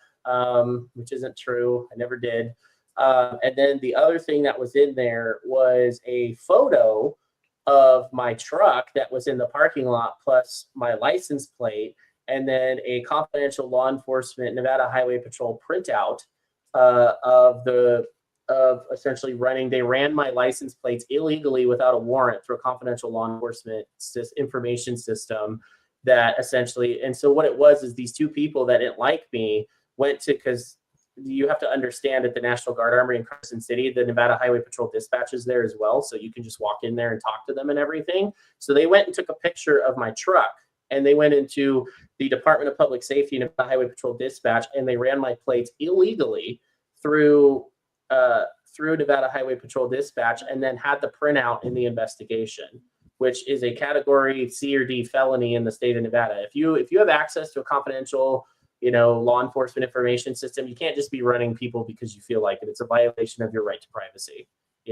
which isn't true. I never did. And then the other thing that was in there was a photo of my truck that was in the parking lot, plus my license plate, and then a confidential law enforcement Nevada Highway Patrol printout of essentially they ran my license plates illegally without a warrant through a confidential law enforcement information system that essentially, and so what it was is these two people that didn't like me went to, because you have to understand at the National Guard Armory in Carson City, the Nevada Highway Patrol dispatch is there as well. So you can just walk in there and talk to them and everything. So they went and took a picture of my truck, and they went into the Department of Public Safety, Nevada Highway Patrol dispatch, and they ran my plates illegally through Nevada Highway Patrol dispatch, and then had the printout in the investigation, which is a category C or D felony in the state of Nevada. If you have access to a confidential law enforcement information system, you can't just be running people because you feel like it. It's a violation of your right to privacy.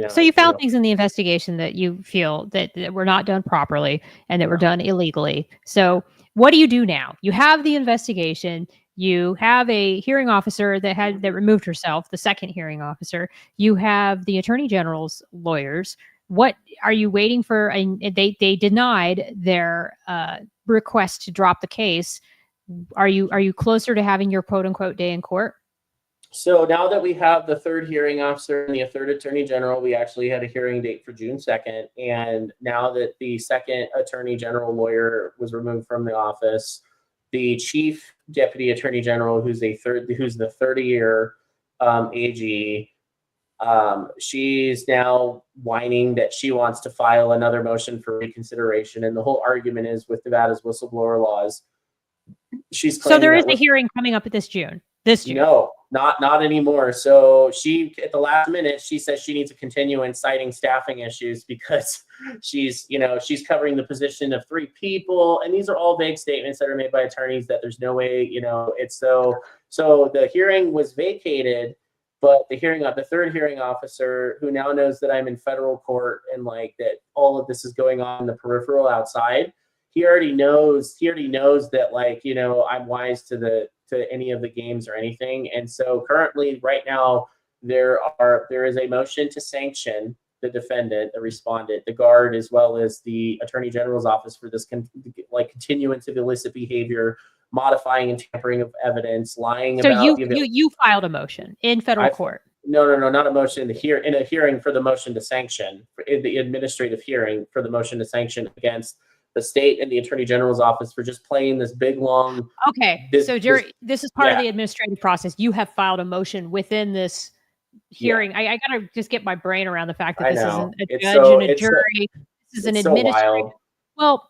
So you found things in the investigation that you feel that were not done properly and that were done illegally. So what do you do now? You have the investigation. You have a hearing officer that removed herself, the second hearing officer. You have the attorney general's lawyers. What are you waiting for? They denied their request to drop the case. Are you closer to having your quote unquote day in court? So now that we have the third hearing officer and the third attorney general, we actually had a hearing date for June 2nd. And now that the second attorney general lawyer was removed from the office, the chief deputy attorney general, who's the 30-year AG, she's now whining that she wants to file another motion for reconsideration. And the whole argument is with Nevada's whistleblower laws. So there is a hearing coming up this June. No, not anymore. So she, at the last minute, she says she needs to continue in citing staffing issues because she's covering the position of 3 people. And these are all vague statements that are made by attorneys that there's no way, it's so the hearing was vacated, but the third hearing officer, who now knows that I'm in federal court and like that all of this is going on in the peripheral outside, he already knows that I'm wise to any of the games or anything. And so currently right now there is a motion to sanction the defendant, the respondent, the guard, as well as the attorney general's office for this continuance of illicit behavior, modifying and tampering of evidence, lying about. So you filed a motion in federal court. No, not a motion in a hearing for the motion to sanction, in the administrative hearing for the motion to sanction against the state and the attorney general's office for just playing this big long. Okay. This is part of the administrative process. You have filed a motion within this hearing. I gotta just get my brain around the fact that this isn't a judge and a jury. This is an administrative. Well,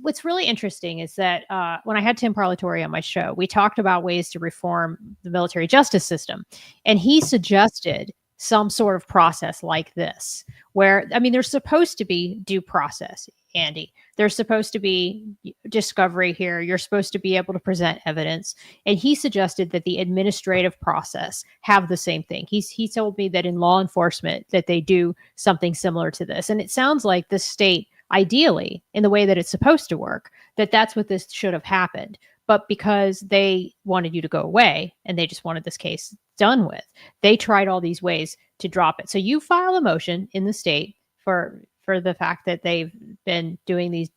what's really interesting is that when I had Tim Parlatore on my show, we talked about ways to reform the military justice system. And he suggested some sort of process like this, where, I mean, there's supposed to be due process, Andy. There's supposed to be discovery here. You're supposed to be able to present evidence. And he suggested that the administrative process have the same thing. He told me that in law enforcement that they do something similar to this. And it sounds like the state, ideally, in the way that it's supposed to work, that's what this should have happened. But because they wanted you to go away and they just wanted this case done with, they tried all these ways to drop it. So you file a motion in the state for the fact that they've been doing these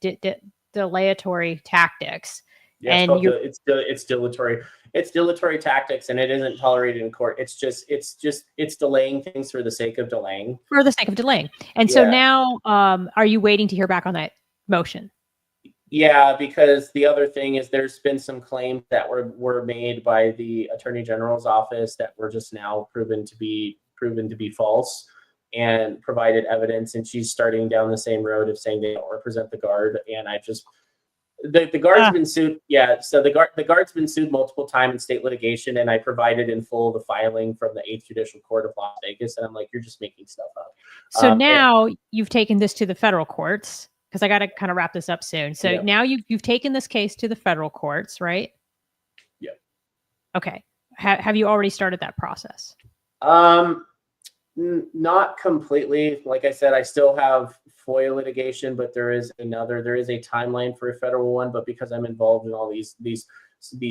dilatory tactics. Yeah, and it's dilatory tactics, and it isn't tolerated in court. It's delaying things for the sake of delaying. For the sake of delaying. And so now, are you waiting to hear back on that motion? Yeah, because the other thing is there's been some claims that were made by the Attorney General's office that were just now proven to be false, and provided evidence, and she's starting down the same road of saying they don't represent the Guard. And the Guard's been sued. Yeah, so the Guard's been sued multiple times in state litigation, and I provided in full the filing from the 8th Judicial Court of Las Vegas, and I'm like, you're just making stuff up. So now you've taken this to the federal courts, because I got to kind of wrap this up soon. So now you've taken this case to the federal courts, right? Yeah. Okay. Have you already started that process? Not completely. Like I said, I still have FOIA litigation, but there is a timeline for a federal one, but because I'm involved in all these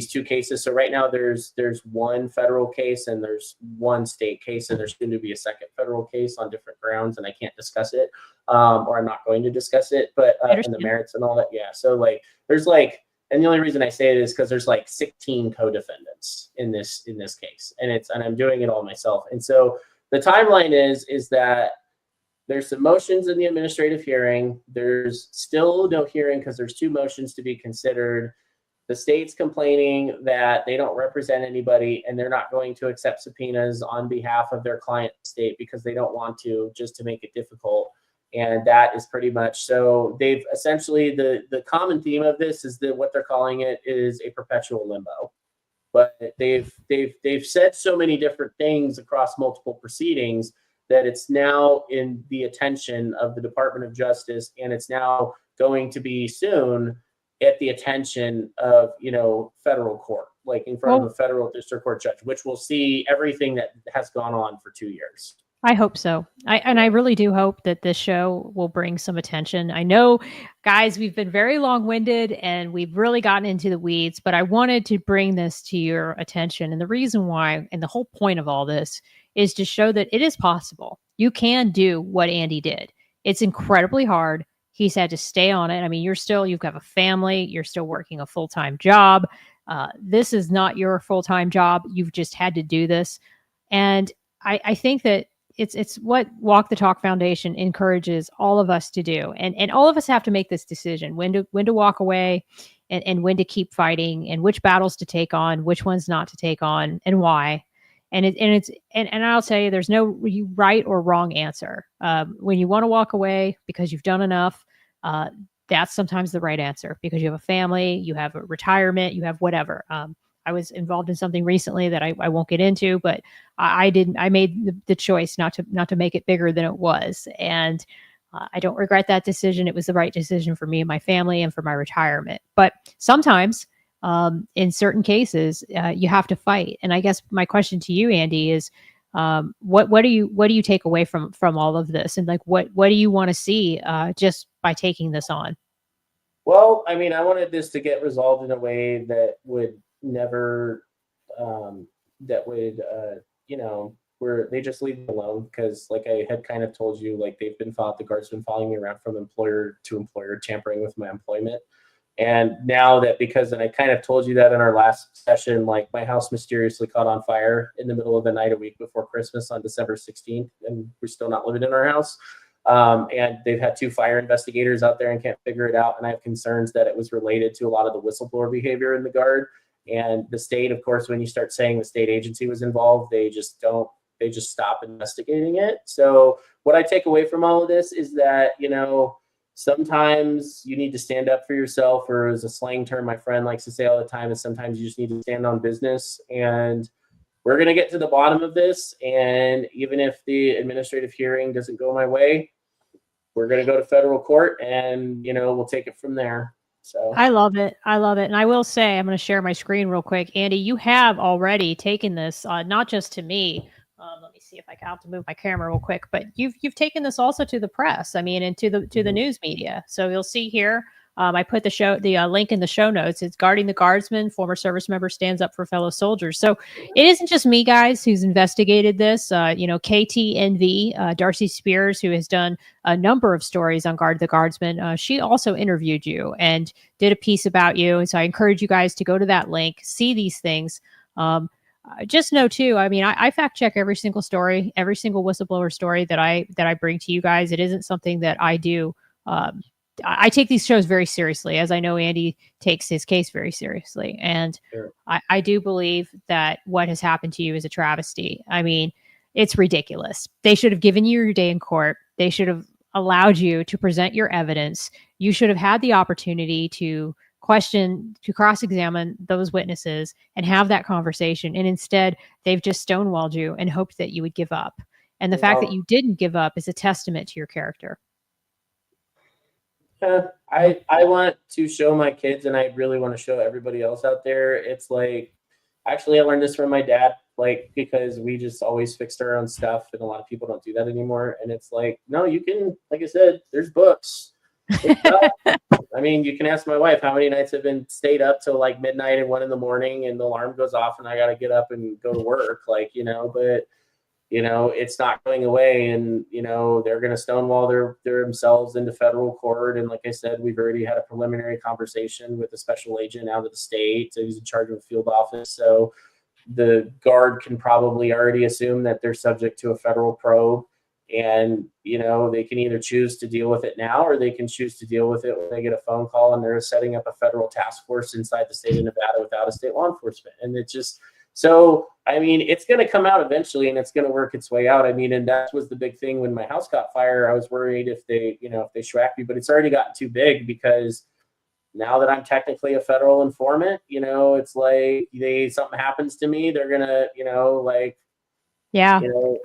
two cases. So right now there's one federal case and there's one state case, and there's going to be a second federal case on different grounds, and I can't discuss it, or I'm not going to discuss it, but and the merits and all that. Yeah. So and the only reason I say it is because there's 16 co-defendants in this case, and I'm doing it all myself. And so the timeline is that there's some motions in the administrative hearing. There's still no hearing because there's two motions to be considered. The state's complaining that they don't represent anybody and they're not going to accept subpoenas on behalf of their client state because they don't want to, just to make it difficult. And that is pretty much, so they've essentially, the common theme of this is that what they're calling it is a perpetual limbo. But they've said so many different things across multiple proceedings that it's now in the attention of the Department of Justice, and it's now going to be soon at the attention of federal court, in front of a federal district court judge, which will see everything that has gone on for 2 years. I hope so. I really do hope that this show will bring some attention. I know, guys, we've been very long-winded and we've really gotten into the weeds, but I wanted to bring this to your attention. And the reason why, and the whole point of all this, is to show that it is possible. You can do what Andy did. It's incredibly hard. He's had to stay on it. I mean, you've got a family. You're still working a full-time job. This is not your full-time job. You've just had to do this. And I think that it's what Walk the Talk Foundation encourages all of us to do. And all of us have to make this decision, when to walk away and when to keep fighting, and which battles to take on, which ones not to take on, and why. And I'll tell you, there's no right or wrong answer. When you want to walk away because you've done enough, that's sometimes the right answer, because you have a family, you have a retirement, you have whatever. I was involved in something recently that I won't get into, but I made the choice not to make it bigger than it was. And I don't regret that decision. It was the right decision for me and my family and for my retirement. But sometimes, in certain cases, you have to fight. And I guess my question to you, Andy, is what do you take away from all of this? And what do you want to see just by taking this on? Well, I mean, I wanted this to get resolved in a way that would never, where they just leave me alone. Because like I had kind of told you, the Guard's been following me around from employer to employer, tampering with my employment. And now that, and I kind of told you that in our last session, my house mysteriously caught on fire in the middle of the night a week before Christmas on December 16th, and we're still not living in our house. And they've had 2 fire investigators out there and can't figure it out. And I have concerns that it was related to a lot of the whistleblower behavior in the Guard. And the state, of course, when you start saying the state agency was involved, they just stop investigating it. So what I take away from all of this is that, sometimes you need to stand up for yourself, or as a slang term my friend likes to say all the time, is sometimes you just need to stand on business. And we're going to get to the bottom of this. And even if the administrative hearing doesn't go my way, we're going to go to federal court, and, you know, we'll take it from there. So I love it. I love it. And I will say, I'm going to share my screen real quick. Andy, you have already taken this, not just to me. Let me see if I can have to move my camera real quick, but you've taken this also to the press. I mean, and to the news media. So you'll see here, I put the link in the show notes. It's Guarding the Guardsman, former service member stands up for fellow soldiers. So it isn't just me, guys, who's investigated this. You know, KTNV, Darcy Spears, who has done a number of stories on Guard the Guardsman. She also interviewed you and did a piece about you. And so I encourage you guys to go to that link, see these things. Just know too, I mean, I fact check every single story, every single whistleblower story that I bring to you guys. It isn't something that I do. I take these shows very seriously, as I know Andy takes his case very seriously. And Sure. I do believe that what has happened to you is a travesty. I mean, it's ridiculous. They should have given you your day in court. They should have allowed you to present your evidence. You should have had the opportunity to cross-examine those witnesses and have that conversation. And instead, they've just stonewalled you and hoped that you would give up. And the fact that you didn't give up is a testament to your character. I want to show my kids, and I really want to show everybody else out there. It's like, actually, I learned this from my dad, like, because we just always fixed our own stuff, and a lot of people don't do that anymore. And it's like, no, you can, like I said, there's books. I mean, you can ask my wife how many nights I've been stayed up till like midnight and 1 a.m, and the alarm goes off and I got to get up and go to work, like, you know, but, you know, it's not going away, and, you know, they're going to stonewall their themselves into federal court. And like I said, we've already had a preliminary conversation with a special agent out of the state. So he's in charge of the field office. So the guard can probably already assume that they're subject to a federal probe. And, you know, they can either choose to deal with it now, or they can choose to deal with it when they get a phone call and they're setting up a federal task force inside the state of Nevada without a state law enforcement. And it's just, so, I mean, it's going to come out eventually, and it's going to work its way out. I mean, and that was the big thing when my house caught fire. I was worried if they, you know, if they shracked me, but it's already gotten too big, because now that I'm technically a federal informant, you know, it's like something happens to me, they're going to, you know, like, yeah, you know,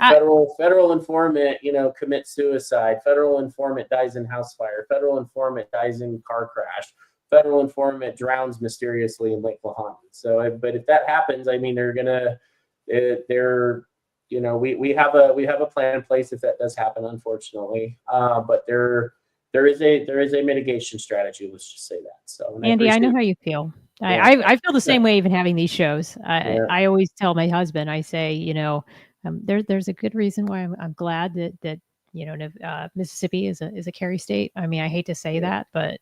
federal informant, you know, commits suicide. Federal informant dies in house fire. Federal informant dies in car crash. Federal informant drowns mysteriously in Lake Lahontan. So, but if that happens, I mean, you know, we have a plan in place if that does happen, unfortunately. But there is a mitigation strategy. Let's just say that. So, Andy, I know how you feel. Yeah. I feel the same way even having these shows. I always tell my husband, I say, you know, there's a good reason why I'm glad that you know, Mississippi is a carry state. I mean, I hate to say that, but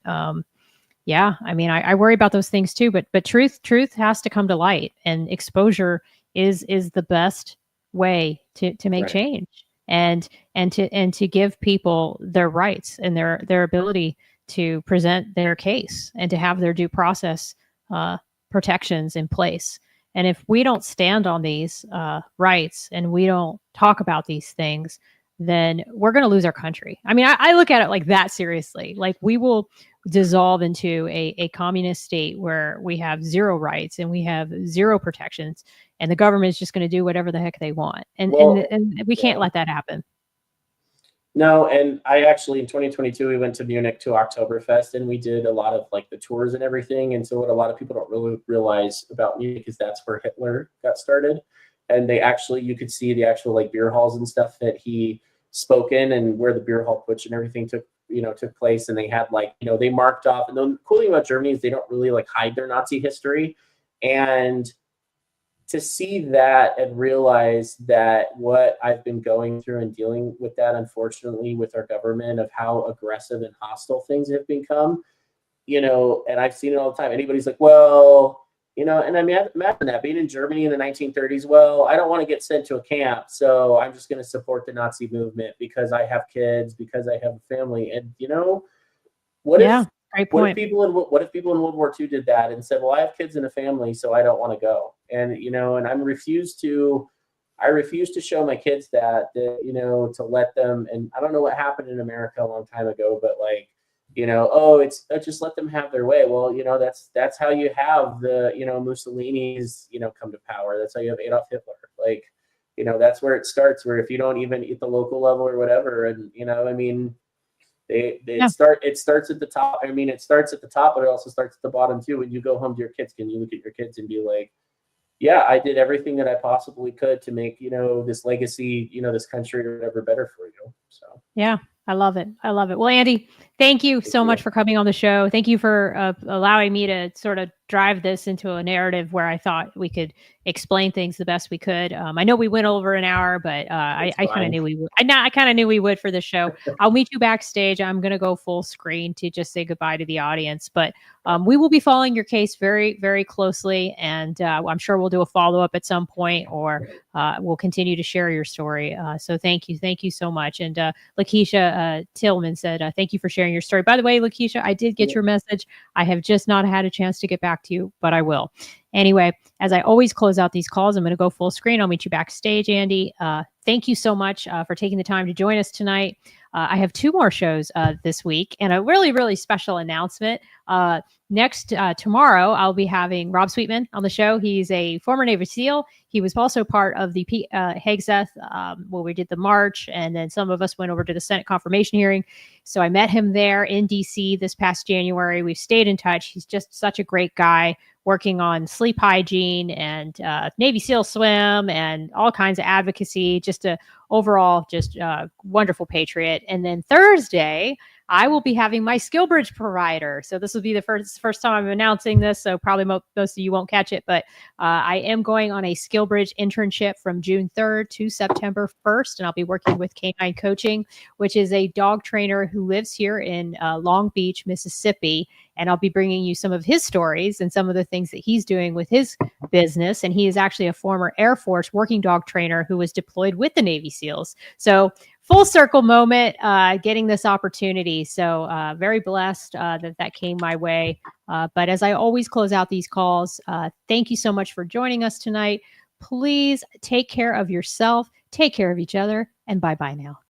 yeah, I mean, I worry about those things too. But truth has to come to light, and exposure is the best way to make change, and to give people their rights and their ability to present their case and to have their due process protections in place. And if we don't stand on these rights and we don't talk about these things, then we're going to lose our country. I mean, I look at it like that seriously. Like, we will dissolve into a communist state where we have zero rights and we have zero protections, and the government is just going to do whatever the heck they want. And we can't let that happen. No, and I actually, in 2022, we went to Munich to Oktoberfest, and we did a lot of like the tours and everything. And so what a lot of people don't really realize about Munich is that's where Hitler got started. And you could see the actual like beer halls and stuff that he spoke in, and where the beer hall putsch and everything took place. And they had like, you know, they marked off. And the cool thing about Germany is they don't really like hide their Nazi history. And to see that and realize that what I've been going through and dealing with that, unfortunately, with our government, of how aggressive and hostile things have become, you know, and I've seen it all the time. Anybody's like, well, you know, and I mean, imagine that being in Germany in the 1930s. Well, I don't want to get sent to a camp, so I'm just going to support the Nazi movement because I have kids, because I have a family. And, you know, what if people in World War II did that and said, well, I have kids and a family, so I don't want to go. And, you know, and I refuse to show my kids that, you know, to let them. And I don't know what happened in America a long time ago, but like, you know, it's just let them have their way. Well, you know, that's how you have the, you know, Mussolini's, you know, come to power. That's how you have Adolf Hitler. like, that's where it starts, where if you don't even eat the local level or whatever, and, I mean, it starts at the top. I mean, it starts at the top, but it also starts at the bottom too. When you go home to your kids, can you look at your kids and be like, yeah, I did everything that I possibly could to make, this legacy, this country or whatever better for you. So, yeah, I love it. I love it. Well, Andy, thank you so much for coming on the show. Thank you for allowing me to sort of drive this into a narrative where I thought we could explain things the best we could. I know we went over an hour, but I kind of knew we would. I kind of knew we would for this show. I'll meet you backstage. I'm going to go full screen to just say goodbye to the audience, but we will be following your case very, very closely. And I'm sure we'll do a follow-up at some point, or we'll continue to share your story. So thank you. Thank you so much. And Lakeisha Tillman said, thank you for sharing your story. By the way, Lakeisha, I did get your message. I have just not had a chance to get back to you, but I will. Anyway, as I always close out these calls, I'm going to go full screen. I'll meet you backstage, Andy. Thank you so much for taking the time to join us tonight. I have 2 more shows this week and a really, really special announcement. Next, tomorrow, I'll be having Rob Sweetman on the show. He's a former Navy SEAL. He was also part of the Hegseth, where we did the march, and then some of us went over to the Senate confirmation hearing. So I met him there in DC this past January. We've stayed in touch. He's just such a great guy, working on sleep hygiene and Navy SEAL swim and all kinds of advocacy, just a overall just wonderful patriot. And then Thursday, I will be having my SkillBridge provider. So this will be the first time I'm announcing this, so probably most of you won't catch it, but I am going on a SkillBridge internship from June 3rd to September 1st, and I'll be working with K9 Coaching, which is a dog trainer who lives here in Long Beach, Mississippi. And I'll be bringing you some of his stories and some of the things that he's doing with his business. And he is actually a former Air Force working dog trainer who was deployed with the Navy SEALs. So full circle moment, getting this opportunity. So very blessed that came my way. But as I always close out these calls, thank you so much for joining us tonight. Please take care of yourself, take care of each other, and bye-bye now.